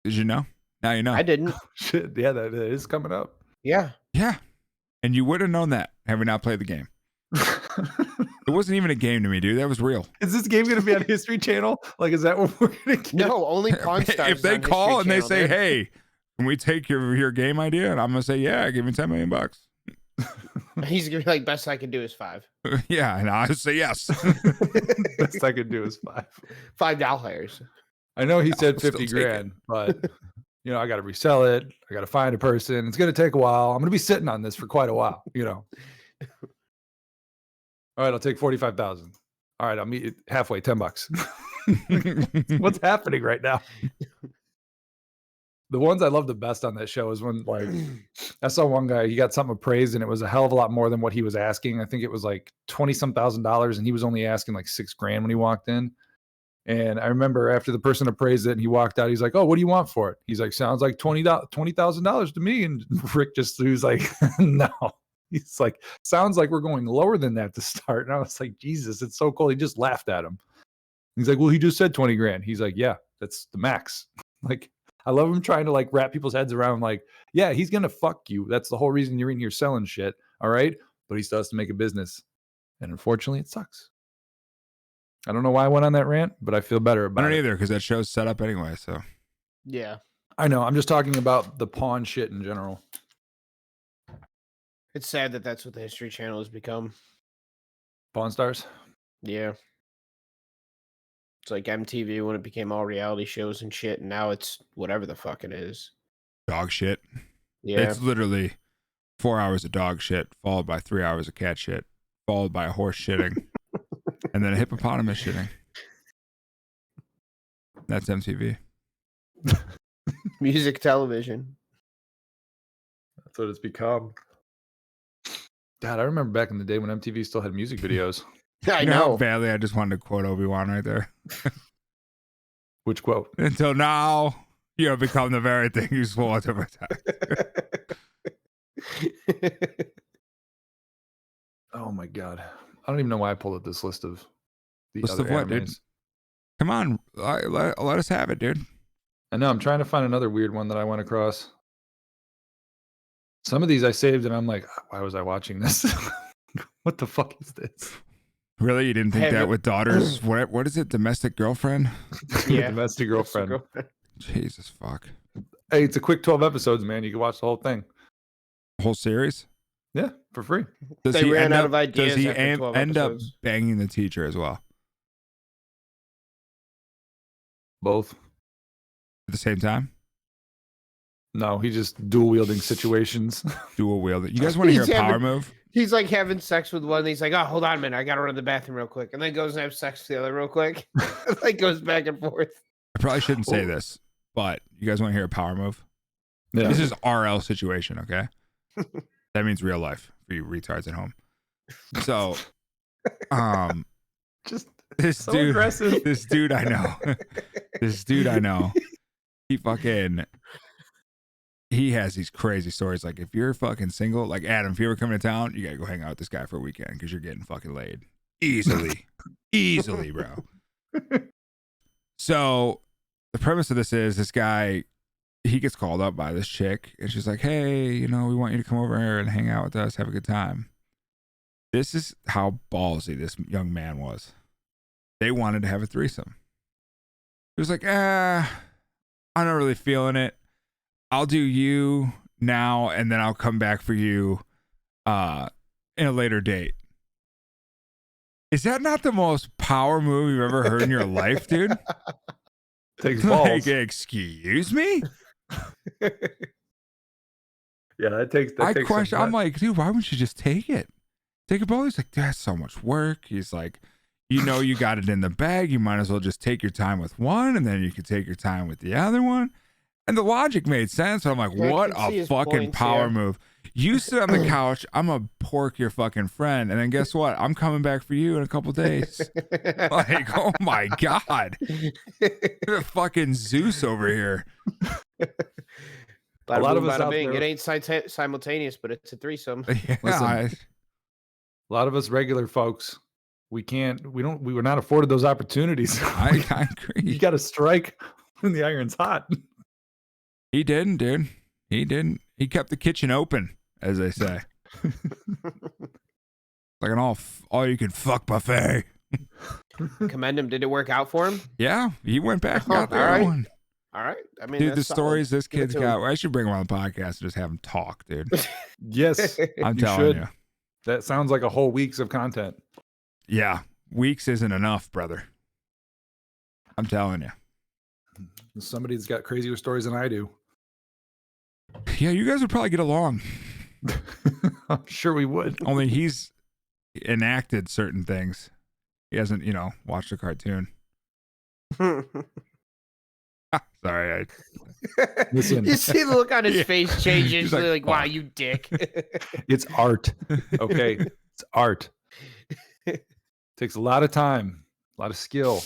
Did you know? Now you know. I didn't. Shit, yeah, that is coming up. Yeah. Yeah. And you would have known that had we not played the game. It wasn't even a game to me, dude. That was real. Is this game going to be on History Channel? Like, is that what we're going to get? No, only Pawn Stars. If is they on call History and they Channel, say, dude. "Hey, can we take your game idea?" and I'm gonna say, "Yeah, give me $10 million." He's going to be like, best I can do is 5. Yeah, and I say yes. Best I could do is 5. $5. I know he said I'll still 50 take it. grand, but you know, I got to resell it. I got to find a person. It's going to take a while. I'm going to be sitting on this for quite a while, you know. All right, I'll take 45,000. All right, I'll meet you halfway, $10. What's happening right now? The ones I love the best on that show is when, like, I saw one guy, he got something appraised and it was a hell of a lot more than what he was asking. I think it was like $20,000, and he was only asking like $6,000 when he walked in. And I remember after the person appraised it and he walked out, he's like, "Oh, what do you want for it?" He's like, "Sounds like $20,000 to me." And Rick he was like, "No." He's like, "Sounds like we're going lower than that to start." And I was like, Jesus, it's so cool. He just laughed at him. He's like, "Well, he just said 20 grand. He's like, "Yeah, that's the max." Like, I love him trying to like wrap people's heads around like, yeah, he's going to fuck you. That's the whole reason you're in here selling shit. All right. But he still has to make a business. And unfortunately, it sucks. I don't know why I went on that rant, but I feel better about it. I don't either, because that show's set up anyway. So Yeah. I know. I'm just talking about the pawn shit in general. It's sad that that's what the History Channel has become. Pawn Stars? Yeah. It's like MTV when it became all reality shows and shit, and now it's whatever the fuck it is. dog shit. Yeah. It's literally 4 hours of dog shit, followed by 3 hours of cat shit, followed by a horse shitting, and then a hippopotamus shitting. That's MTV. Music television. That's what it's become. God, I remember back in the day when MTV still had music videos. I You know how know. badly I just wanted to quote Obi-Wan right there. Which quote? Until now, you have become the very thing you swore to protect. Oh my God. I don't even know why I pulled up this list of the List other of what, dude? animes. Come on, let us have it, dude. I know. I'm trying to find another weird one that I went across. Some of these I saved and I'm like, why was I watching this? What the fuck is this? Really, you didn't think Hey, that but- with daughters? What is it? Domestic girlfriend? Yeah. Domestic girlfriend. Jesus fuck. Hey, it's a quick 12 episodes, man. You can watch the whole thing. Whole series? Yeah, for free. Does They he ran end out up, of ideas Does he after 12 end up episodes. banging the teacher as well Both. at the same time? No, he just dual wielding situations. Dual wielding. You guys want to hear a He's power having- move? He's like having sex with one. And he's like, "Oh, hold on a minute. I got to run to the bathroom real quick." And then goes and have sex with the other real quick. Like goes back and forth. I probably shouldn't say Oh. this, but you guys want to hear a power move? Yeah. This is RL situation, okay? That means real life for you retards at home. So, just this so dude, aggressive. this dude I know, he has these crazy stories. Like, if you're fucking single, like Adam, if you ever come to town, you gotta go hang out with this guy for a weekend because you're getting fucking laid easily, easily, bro. So, the premise of this is this guy, he gets called up by this chick, and she's like, "Hey, we want you to come over here and hang out with us, have a good time." This is how ballsy this young man was. They wanted to have a threesome. He was like, I'm not really feeling it. I'll do you now, and then I'll come back for you in a later date. Is that not the most power move you've ever heard in your life, dude? Takes balls. Like, excuse me? Yeah, that takes. That I takes question. some I'm like, dude, why wouldn't you just take it? Take a ball. He's like, that's so much work. He's like, you got it in the bag. You might as well just take your time with one, and then you can take your time with the other one. And the logic made sense. So I'm like, Yeah, I what can see a his fucking points, power yeah. move. You sit on the couch. I'm gonna pork your fucking friend, and then guess what? I'm coming back for you in a couple days. Like, oh my god, you're fucking Zeus over here. Bada lot of boom, us bada out bing. there- It ain't simultaneous, but it's a threesome. Yeah, Listen. A lot of us regular folks, we were not afforded those opportunities. I agree. You got to strike when the iron's hot. He didn't, dude. He didn't. He kept the kitchen open, as they say. Like an all you can fuck buffet. Commend him. Did it work out for him? Yeah, he went back and got the All other right. one. All right. I mean, Dude, the that's solid. stories this Give it kid's to got. him. I should bring him on the podcast and just have him talk, dude. Yes, I'm You telling should. you. that sounds like a whole week's of content. Yeah, weeks isn't enough, brother. I'm telling you. Somebody that's got crazier stories than I do. Yeah, you guys would probably get along. I'm sure we would. Only he's enacted certain things. He hasn't, watched a cartoon. Sorry, Listen. You see the look on his Yeah. face change. He's It's like, like, wow, "Fuck." you dick. It's art. Okay, it's art. Takes a lot of time, a lot of skill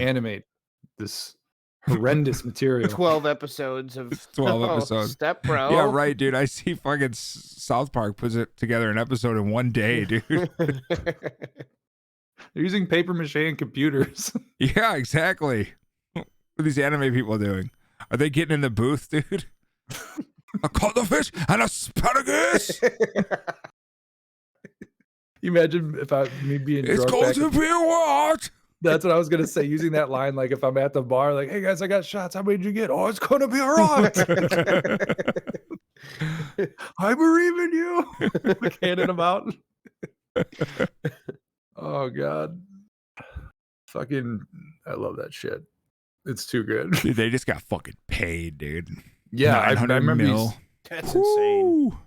animate this horrendous material. 12 episodes of 12 episodes. Step Bro. Yeah, right, dude. I see fucking South Park puts it together an episode in one day, dude. They're using paper mache and computers. Yeah, exactly. What are these anime people doing? Are they getting in the booth, dude? I caught the fish and asparagus. You imagine if me being It's drunk going back to be what? That's what I was gonna say. Using that line, like if I'm at the bar, like, "Hey guys, I got shots. How many did you get? Oh, it's gonna be a rot. I believe in you." Like handing them out. Oh god, fucking, I love that shit. It's too good. Dude, they just got fucking paid, dude. Yeah, I 900 remember. mil. That's insane. Woo.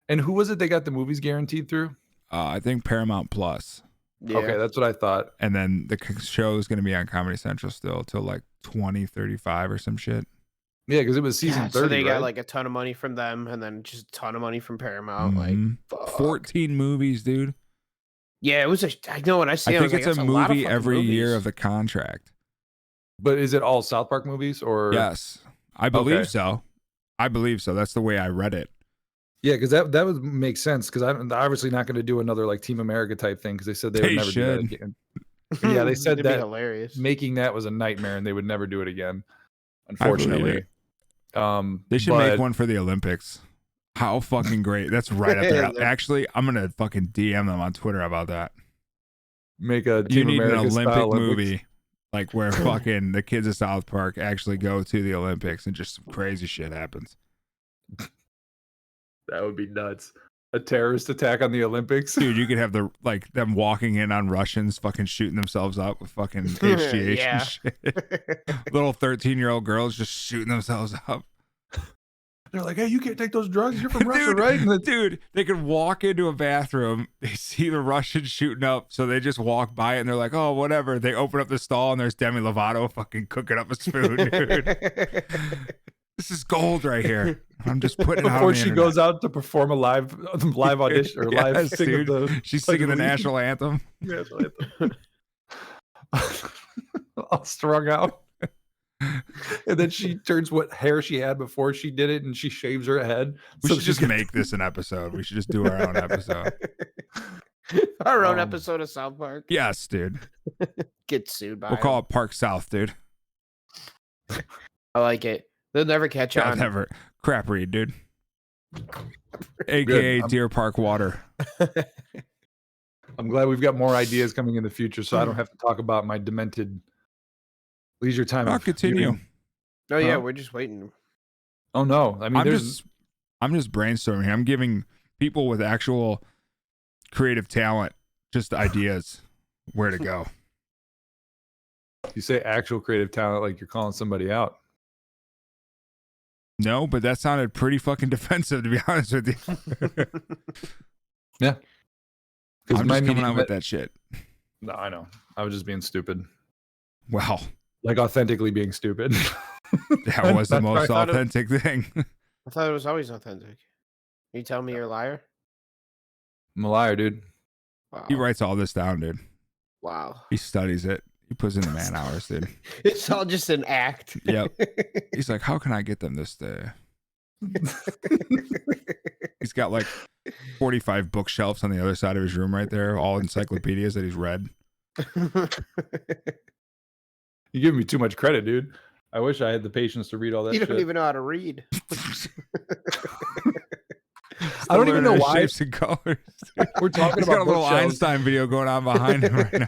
And who was it they got the movies guaranteed through? I think Paramount Plus. Yeah. Okay, that's what I thought. And then the show is going to be on Comedy Central still till like 2035 or some shit. Yeah, because it was season 30. So they got right? like a ton of money from them, and then just a ton of money from Paramount. Mhm. Like, fuck. 14 movies, dude. Yeah, it was. I know when I see. I it, think was it's like, a that's lot of movie fucking every year movies. of the contract. But is it all South Park movies or? Yes, I believe Okay. so. I believe so. That's the way I read it. Yeah, because that would make sense. Because I'm obviously not going to do another like Team America type thing because they said they would They never should. do that again. Yeah, they said It'd be that hilarious. making that was a nightmare and they would never do it again. I believe Unfortunately, They should but- make one for the Olympics. How fucking great. That's right up there. Yeah. Actually, I'm going to fucking DM them on Twitter about that. Make a You Team need an America Olympic style movie like where fucking the kids of South Park actually go to the Olympics and just some crazy shit happens. That would be nuts. A terrorist attack on the Olympics. Dude, you could have them walking in on Russians fucking shooting themselves up with fucking HGH Yeah. and shit. Little 13-year-old girls just shooting themselves up. They're like, "Hey, you can't take those drugs. You're from Russia, Dude, right?" And the- Dude, they could walk into a bathroom, they see the Russians shooting up, so they just walk by it and they're like, oh, whatever. They open up the stall and there's Demi Lovato fucking cooking up a spoon, dude. This is gold right here. I'm just putting it out on before the she internet. goes out to perform a live audition or live Yes, sing of dude. the. She's Pledge singing of the Allegiance. national anthem. Yeah, that's what I thought. All strung out. And then she turns what hair she had before she did it and she shaves her head. We So should she's just make this an episode. We should just do our own episode. Our own Um, episode of South Park. Yes, dude. Get sued by. We'll call them. it Park South, dude. I like it. They'll never catch God, on. never. Crap read, dude. AKA Good. Deer Park Water. I'm glad we've got more ideas coming in the future so I don't have to talk about my demented leisure time. I'll of continue. viewing. Oh yeah, Huh? we're just waiting. Oh no. I mean, I'm just brainstorming here. I'm giving people with actual creative talent just ideas where to go. you say actual creative talent like you're calling somebody out. No, but that sounded pretty fucking defensive, to be honest with you. Yeah. I'm just coming out with that shit. No, I know. I was just being stupid. Wow. Like authentically being stupid. That was the That's most I thought it- authentic thing. I thought it was always authentic. You tell me you're a liar? I'm a liar, dude. Wow. He writes all this down, dude. Wow. He studies it. He puts in the man hours, dude. It's all just an act. Yep. He's like, how can I get them this day? He's got like 45 bookshelves on the other side of his room right there, all encyclopedias that he's read. You give me too much credit, dude. I wish I had the patience to read all that You shit. don't even know how to read. I don't even know Learning why shapes and colors. we're talking He's got about a little bookshelves. Einstein video going on behind him right now.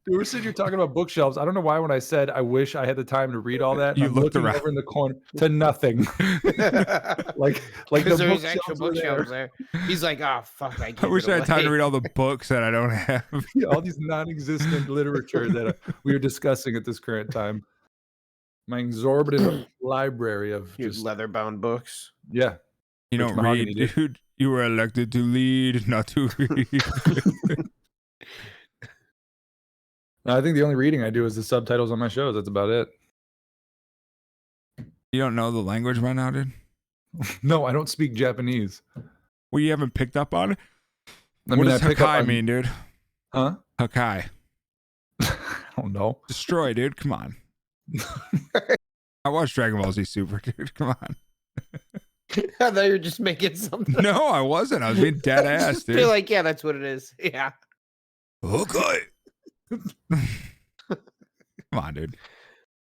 Dude, we're sitting here talking about bookshelves. I don't know why when I said I wish I had the time to read all that, You I'm looked looking around. over in the corner to nothing. like Because the there's actual bookshelves were bookshelves there. He's like, oh fuck, I, I wish I had time to read all the books that I don't have. there. All these non-existent literature that we are discussing at this current time. My exorbitant library of Your just leather-bound books. yeah. You Rich don't mahogany, read, dude. dude. You were elected to lead, not to read. I think the only reading I do is the subtitles on my shows. That's about it. You don't know the language by now, dude? No, I don't speak Japanese. Well, you haven't picked up on it? I What mean, does I pick up Hakai on- mean, dude? Huh? Hakai. don't know. Destroy, dude. Come on. I watched Dragon Ball Z Super, dude. Come on. I thought you were just making something. No, I wasn't. I was being dead ass, Just dude. feel like, yeah, that's what it is. Yeah. Okay. Come on, dude.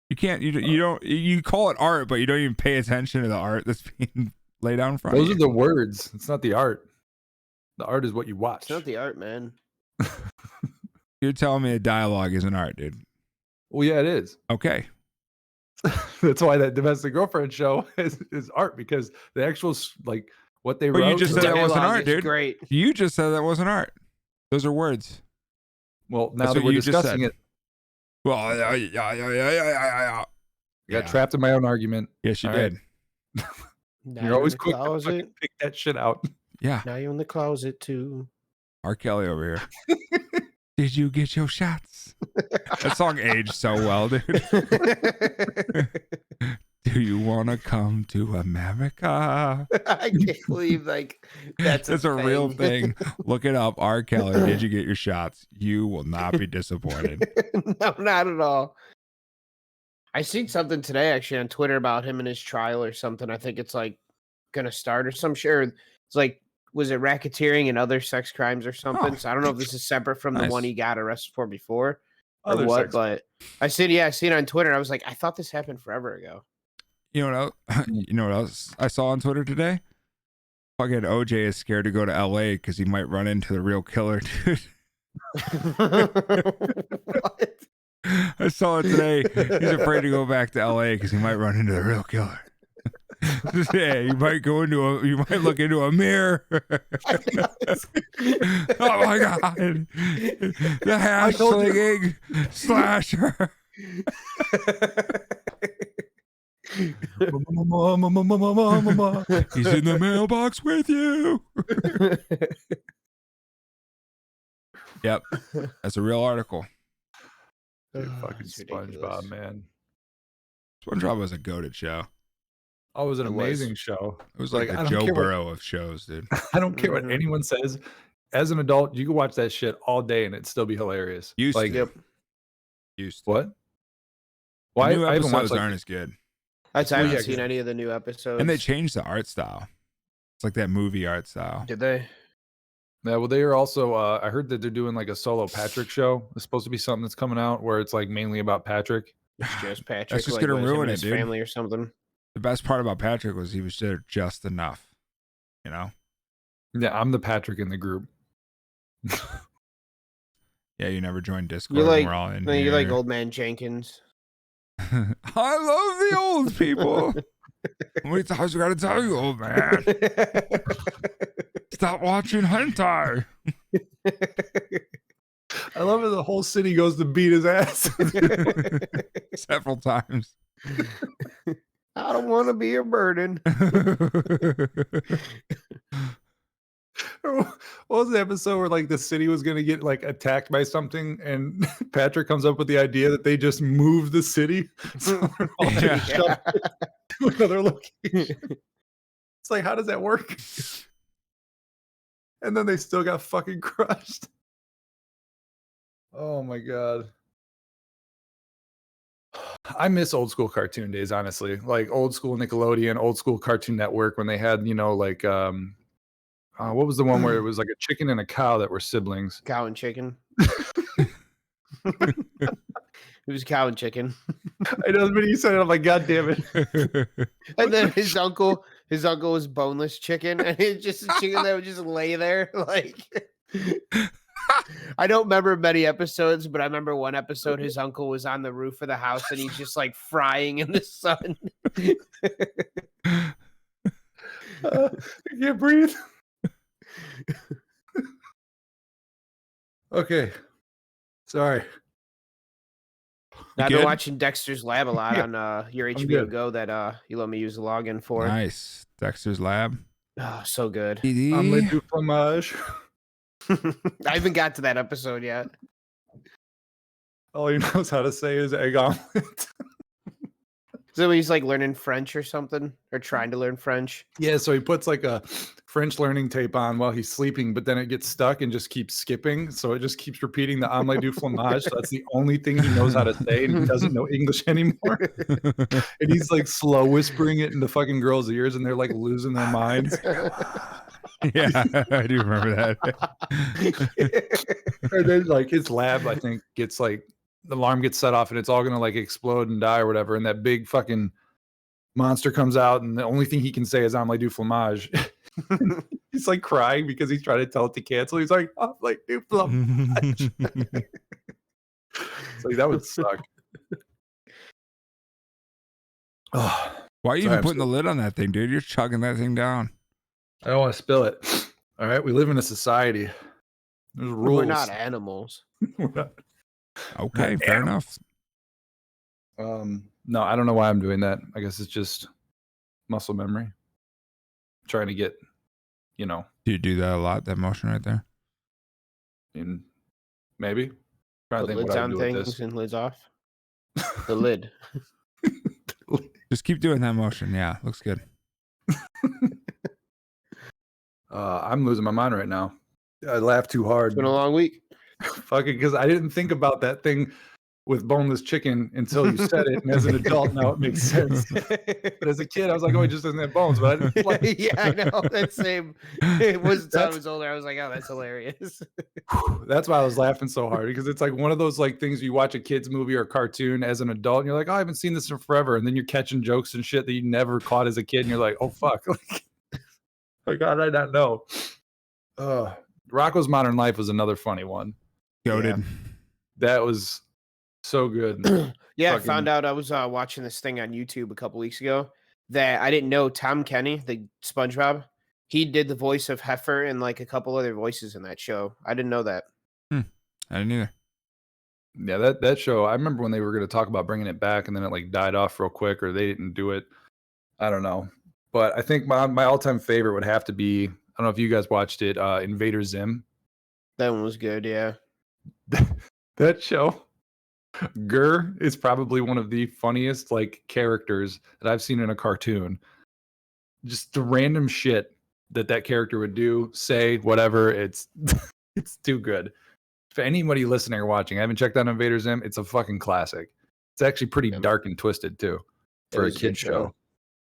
You can't. You don't. You call it art, but you don't even pay attention to the art that's being laid out in front Those of are you. the words. It's not the art. The art is what you watch. It's not the art, man. You're telling me a dialogue isn't art, dude. Well, yeah, it is. Okay. That's why that domestic girlfriend show is art, because the actual like what they But you wrote. just said that wasn't Dialogue art, is dude. Great. You just said that wasn't art. Those are words. Well, now That's that what we're you just discussing said. it, Well, yeah. I got trapped in my own argument. Yes, you All did. right. Now You're always in the quick to fucking closet. pick that shit out. Yeah. Now you're in the closet too. R. Kelly over here. Did you get your shots? That song aged so well, dude. Do you want to come to America? I can't believe like that's a real thing. Look it up. R. Kelly, did you get your shots? You will not be disappointed. No, not at all. I seen something today actually on Twitter about him and his trial or something. I think it's like gonna start or some shit. It's like, was it racketeering and other sex crimes or something? Oh. So I don't know if this is separate from the Nice. one he got arrested for before or Other what, sex- but I seen it on Twitter. I was like, I thought this happened forever ago. You know what else I saw on Twitter today? Fucking OJ is scared to go to LA because he might run into the real killer, dude. What? I saw it today. He's afraid to go back to LA because he might run into the real killer. Yeah, you might look into a mirror. Oh my god. The hash slinging slasher. He's in the mailbox with you. Yep. That's a real article. Dude, Oh, fucking it's SpongeBob, ridiculous. man. SpongeBob was a goated show. Oh, it was an It was. amazing show. It was like I the don't Joe care what- Burrow of shows, dude. I don't care what Mhm. anyone says. As an adult, you can watch that shit all day and it'd still be hilarious. Used like, to. Yep. Used to. what? The Why? new I haven't episodes watched aren't as good. I Well, haven't yeah, seen 'cause- any of the new episodes. And they changed the art style. It's like that movie art style. Did they? Yeah, well, they are also. I heard that they're doing like a solo Patrick show. It's supposed to be something that's coming out where it's like mainly about Patrick. It's just Patrick. That's just like, gonna what, him ruin and it, his dude. family or something. The best part about Patrick was he was there just enough. You know? Yeah, I'm the Patrick in the group. Yeah, you never joined Discord. You're like, we're all in no, you're like here. Old Man Jenkins. I love the old people. How many times we gotta tell you, old man? Stop watching hentai. I love it. The whole city goes to beat his ass. Several times. I don't want to be a burden. What was the episode where like the city was gonna get like attacked by something, and Patrick comes up with the idea that they just move the city so they're all just Yeah. shoved to another location. It's like, how does that work? And then they still got fucking crushed. Oh my god. I miss old school cartoon days, honestly. Like old school Nickelodeon, old school Cartoon Network, when they had, like what was the one where it was like a chicken and a cow that were siblings? Cow and chicken. It was cow and chicken. I know, but you said it. I'm like, God damn it. And then his uncle was boneless chicken, and it's just a chicken that would just lay there. Like, I don't remember many episodes, but I remember one episode. His uncle was on the roof of the house, and he's just like frying in the sun. I can't breathe. Okay. Sorry. I've good? been watching Dexter's Lab a lot Yeah, on your I'm HBO good. Go that you let me use the login for. Nice. Dexter's Lab. Oh, so good. Omelette du fromage. I haven't got to that episode yet. All he knows how to say is egg omelet. So he's like learning French or something, or trying to learn French. Yeah, so he puts like a French learning tape on while he's sleeping, but then it gets stuck and just keeps skipping. So it just keeps repeating the omelette du fromage. So that's the only thing he knows how to say, and he doesn't know English anymore. And he's like slow whispering it into fucking girls' ears, and they're like losing their minds. Yeah, I do remember that. And then like his lab, I think, gets like the alarm gets set off and it's all gonna like explode and die or whatever. And that big fucking monster comes out, and the only thing he can say is omelette du fromage. He's like crying because he's trying to tell it to cancel. He's like, omelette du fromage. So that would suck. Oh, Why are you Sorry, even I'm putting the still- lid on that thing, dude? You're chugging that thing down. I don't want to spill it. All right, we live in a society. There's rules. We're not animals. We're not. Okay, Not fair animals. enough. No, I don't know why I'm doing that. I guess it's just muscle memory. Trying to get, you know, Do you do that a lot? That motion right there. in maybe. Trying to Put think lids what I on do with things this. and lids off. The lid. Just keep doing that motion. Yeah, looks good. I'm losing my mind right now. I laughed too hard. It's been a long week. Fucking because I didn't think about that thing with boneless chicken until you said it, and as an adult now it makes sense. But as a kid, I was like, "Oh, he just doesn't have bones." But I didn't like. Yeah, I know. That same. It was until I That's- was older. I was like, oh, that's hilarious. That's why I was laughing so hard, because it's like one of those like things you watch a kids movie or a cartoon as an adult, and you're like, "Oh, I haven't seen this in forever," and then you're catching jokes and shit that you never caught as a kid, and you're like, "Oh fuck!" Like, how did I not know? Rocco's Modern Life was another funny one. Goated. That was so good. Yeah, I Fucking- found out I was watching this thing on YouTube a couple weeks ago that I didn't know Tom Kenny, the SpongeBob, he did the voice of Heifer and like a couple other voices in that show. I didn't know that. I didn't either. Yeah, that show, I remember when they were going to talk about bringing it back, and then it like died off real quick, or they didn't do it. I don't know. But I think my all-time favorite would have to be, I don't know if you guys watched it, Invader Zim. That one was good, yeah. That show, Gurr is probably one of the funniest like characters that I've seen in a cartoon. Just the random shit that character would do, say, whatever. It's it's too good. For anybody listening or watching, I haven't checked out Invader Zim. It's a fucking classic. It's actually pretty Yeah. dark and twisted too It for a was a good kid show.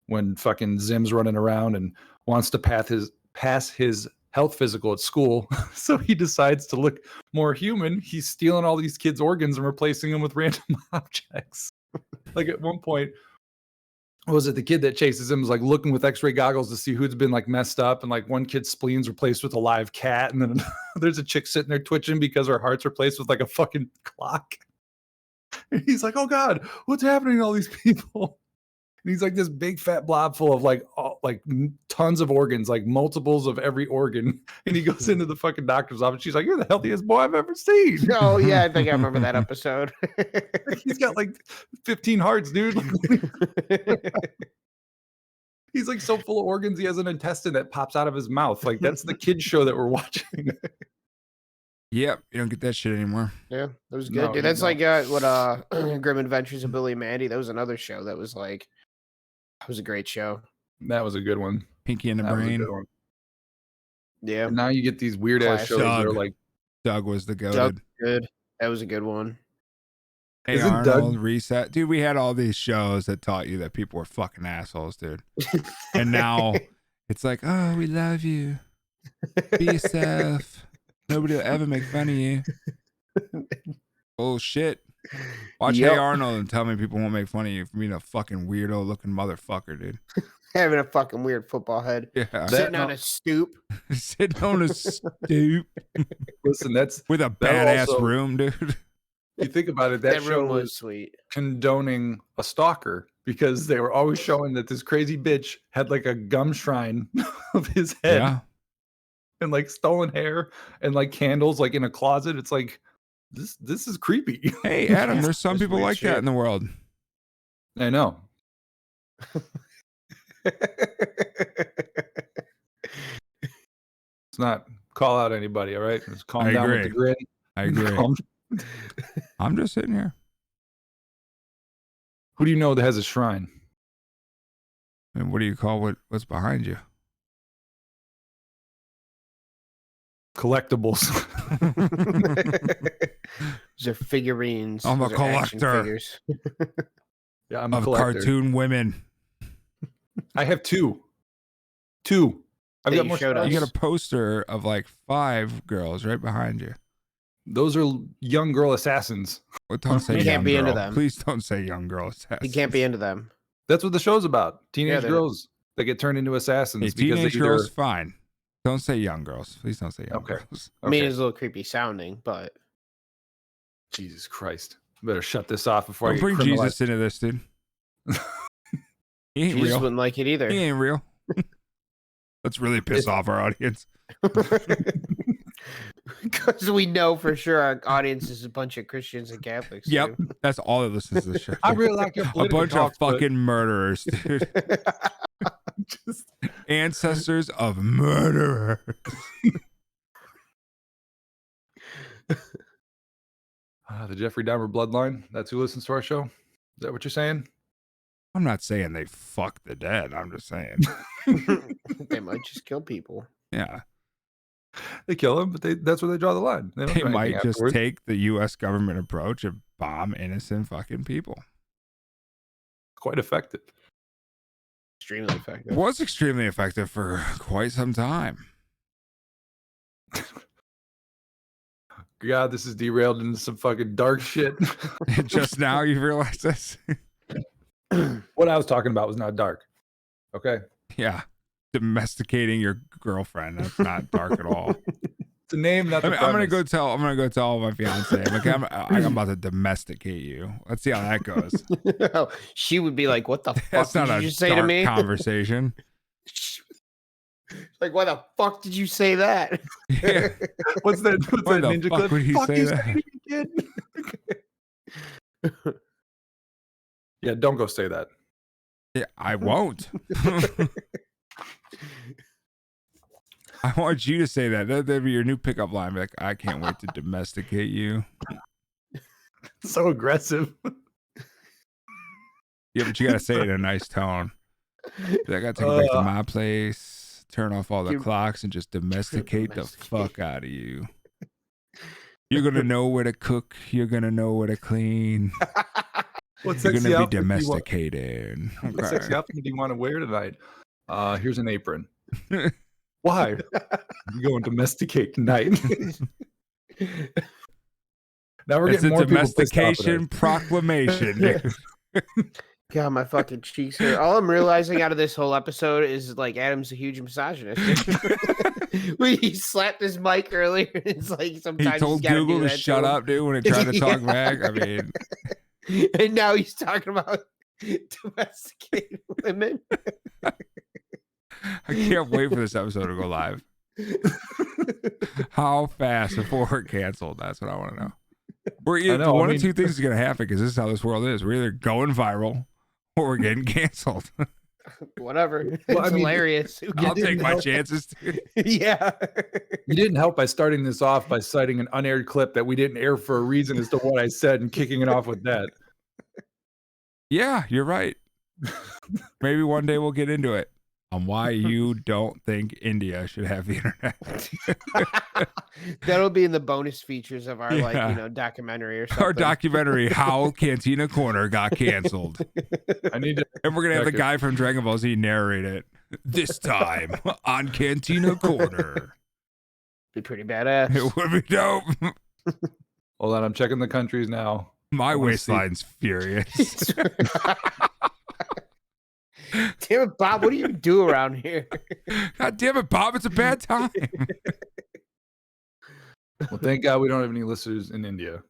When fucking Zim's running around and wants to pass his health physical at school, so he decides to look more human. He's stealing all these kids' organs and replacing them with random objects. Like at one point, what was it, the kid that chases him was like looking with x-ray goggles to see who's been like messed up, and like one kid's spleen's replaced with a live cat, and then there's a chick sitting there twitching because her heart's replaced with like a fucking clock. And he's like, oh god, what's happening to all these people? And he's like this big fat blob full of like tons of organs, like multiples of every organ. And he goes into the fucking doctor's office. She's like, you're the healthiest boy I've ever seen. Oh yeah, I think I remember that episode. He's got like 15 hearts, dude. He's like so full of organs, he has an intestine that pops out of his mouth. Like that's the kids show that we're watching. Yep, you don't get that shit anymore. Yeah, that was good, No, dude. you That's don't. like what Grim Adventures of Billy and Mandy. That was another show that was like, it was a great show. That was a good one. Pinky in the That was a brain. good one. Yeah, And now you get these weird ass Classic. shows that are Doug. like, Doug was the goated. Doug, good. That was a good one. Hey Isn't Arnold, Doug- Reset. Dude, we had all these shows that taught you that people were fucking assholes, dude. And now it's like, oh, we love you. Be yourself. Nobody will ever make fun of you. Oh shit. Watch Yep. Hey Arnold and tell me people won't make fun of you for being a fucking weirdo looking motherfucker, dude. Having a fucking weird football head, Yeah. sitting on no- a stoop. Sitting on a stoop listen, that's with a That badass also- room, dude. you think about it, that That show room was was sweet. condoning a stalker, because they were always showing that this crazy bitch had like a gum shrine of his head Yeah. and like stolen hair and like candles like in a closet. It's like this is creepy. Hey, Adam, there's some That's people weird like that shit. in the world. I know. Let's not call out anybody, all right? Just calm I down with the agree. grin. I agree. Calm- I'm just sitting here. Who do you know that has a shrine? And what do you call what's behind you? Collectibles. Those are figurines. I'm a Those are action collector. figures. Yeah, I'm a Of collector. cartoon women. I have two. I've That got you more showed stars. You got a poster of like 5 girls right behind you. Those are young girl assassins. Well, don't say You young can't be girl. into them. Please don't say young girl You assassins. can't be into them. That's what the show's about. Teenage they're- girls that get turned into assassins Hey, because teenage they girls, either... fine. Don't say young girls. Please don't say young Okay. girls. I mean, Okay. it's a little creepy sounding, but Jesus Christ. Better shut this off before I Don't get bring criminalized. Jesus into this, dude. He ain't Jesus real. wouldn't like it either. He ain't real. Let's really piss off our audience. Because we know for sure our audience is a bunch of Christians and Catholics. Yep. too. That's all that listens to this show. I really like your A political bunch talks, of fucking murderers, dude. Just... Ancestors of murderers. The Jeffrey Dahmer bloodline. That's who listens to our show. Is that what you're saying? I'm not saying they fuck the dead. I'm just saying. They might just kill people. Yeah. They kill them, but that's where they draw the line. They don't They do anything might just afterwards. take the U.S. government approach and bomb innocent fucking people. Quite effective. Extremely effective. It was extremely effective for quite some time. God, this is derailed into some fucking dark shit. Just now you realize this? What I was talking about was not dark. Okay. Yeah. Domesticating your girlfriend. That's not dark at all. It's a name, not the I'm gonna premise. go tell my fiance. I'm about to domesticate you. Let's see how that goes. She would be like, "What the fuck That's did not you a just say to dark me?" conversation. Like, why the fuck did you say that? Yeah. What's that Why the ninja fuck clip? would he Fuck say you, that? kid. Yeah, don't go say that. Yeah, I won't. I want you to say that. That'd be your new pickup line. Be like, I can't wait to domesticate you. So aggressive. Yeah, but you gotta say it in a nice tone. Be like, I gotta take it back to my place, turn off all the Dude. clocks, and just domesticate the Domesticate. fuck out of you. You're gonna know where to cook. You're gonna know where to clean. What You're sexy gonna be outfit do you want- domesticated. What sexy Okay. outfit do you want to wear tonight? Here's an apron. Why? You go and domesticate tonight. Now we're It's getting a more people pissed off at domestication us. proclamation, dude. God, my fucking cheeks hurt. All I'm realizing out of this whole episode is like Adam's a huge misogynist. We slapped his mic earlier. It's like He sometimes told he's gotta Google do to that shut him. up, dude, when it tried to talk back. I mean, And now he's talking about domesticated women. I can't wait for this episode to go live. How fast before we're canceled? That's what I want to know. I know, One I of two things is going to happen because this is how this world is. We're either going viral or we're getting canceled. Whatever. Well, It's I mean, hilarious. Who I'll gives- take my chances, dude. Yeah. You didn't help by starting this off by citing an unaired clip that we didn't air for a reason as to what I said and kicking it off with that. Yeah, you're right. Maybe one day we'll get into it on why you don't think India should have the internet. That'll be in the bonus features of our Yeah. documentary or something. Our documentary, How Cantina Corner Got Canceled. I need to. And we're going to have the Okay. guy from Dragon Ball Z narrate it. This time on Cantina Corner. Be pretty badass. It would be dope. Hold on, I'm checking the countries now. My I wanna see. waistline's furious. Damn it, Bob, what do you do around here? God damn it, Bob. It's a bad time. Well, thank God we don't have any listeners in India.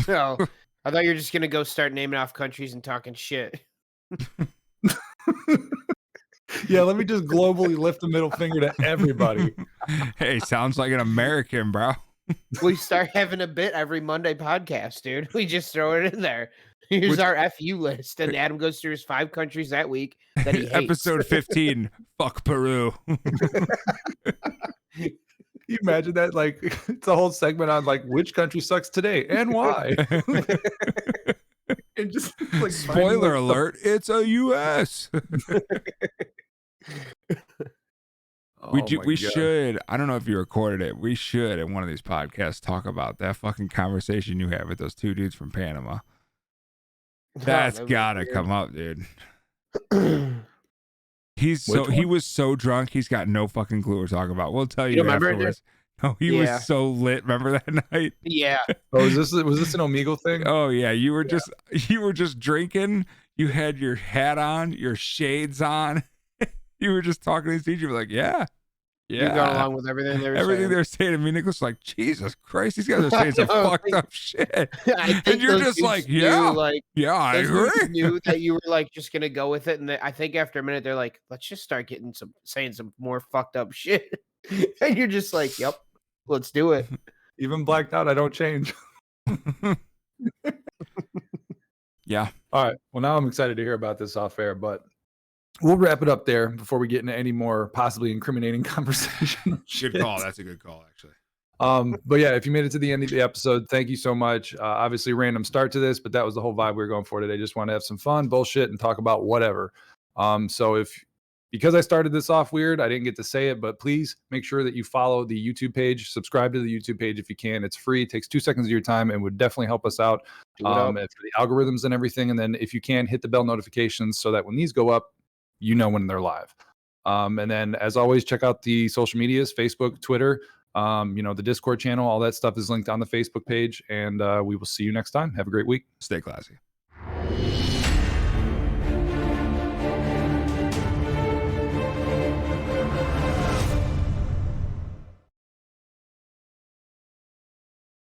No, I thought you were just gonna go start naming off countries and talking shit. Yeah, let me just globally lift the middle finger to everybody. Hey, sounds like an American, bro. We start having a bit every Monday podcast, dude. We just throw it in there. Here's Which- our FU list, and Adam goes through his 5 countries that week that he hates. Episode 15, fuck Peru. Can you imagine that? Like, it's a whole segment on like which country sucks today and why. And just like Spoiler finding, like, alert, it's a US. oh my We God. should, I don't know if you recorded it. We should in one of these podcasts talk about that fucking conversation you had with those two dudes from Panama. That's that was gotta weird. come up, dude. Which He one? was so drunk, he's got no fucking clue what we're talking about. We'll tell You you don't remember it, dude? afterwards. No, he Yeah. was so lit. Remember that night? Yeah. Oh, was this an Omegle thing? Oh yeah, you were just drinking. You had your hat on, your shades on. You were just talking to these teachers. You were like, yeah. You're going along with everything they were Everything saying. they're saying to me, Nicholas, like, Jesus Christ, these guys are saying some I fucked up shit. I think And you're those just dudes like, knew, yeah, like, yeah, I those dudes agree. knew that you were like just gonna go with it, and I think after a minute they're like, let's just start saying some more fucked up shit, and you're just like, yep, let's do it. Even blacked out, I don't change. Yeah. All right. Well, now I'm excited to hear about this off air, but we'll wrap it up there before we get into any more possibly incriminating conversation. Good call. That's a good call, actually. But yeah, if you made it to the end of the episode, thank you so much. Obviously, random start to this, but that was the whole vibe we were going for today. Just want to have some fun, bullshit, and talk about whatever. So because I started this off weird, I didn't get to say it, but please make sure that you follow the YouTube page, subscribe to the YouTube page if you can. It's free. It takes 2 seconds of your time and would definitely help us out Do it up. for the algorithms and everything. And then if you can, hit the bell notifications so that when these go up, you know when they're live. And then as always, check out the social medias, Facebook, Twitter, the Discord channel. All that stuff is linked on the Facebook page. And we will see you next time. Have a great week. Stay classy.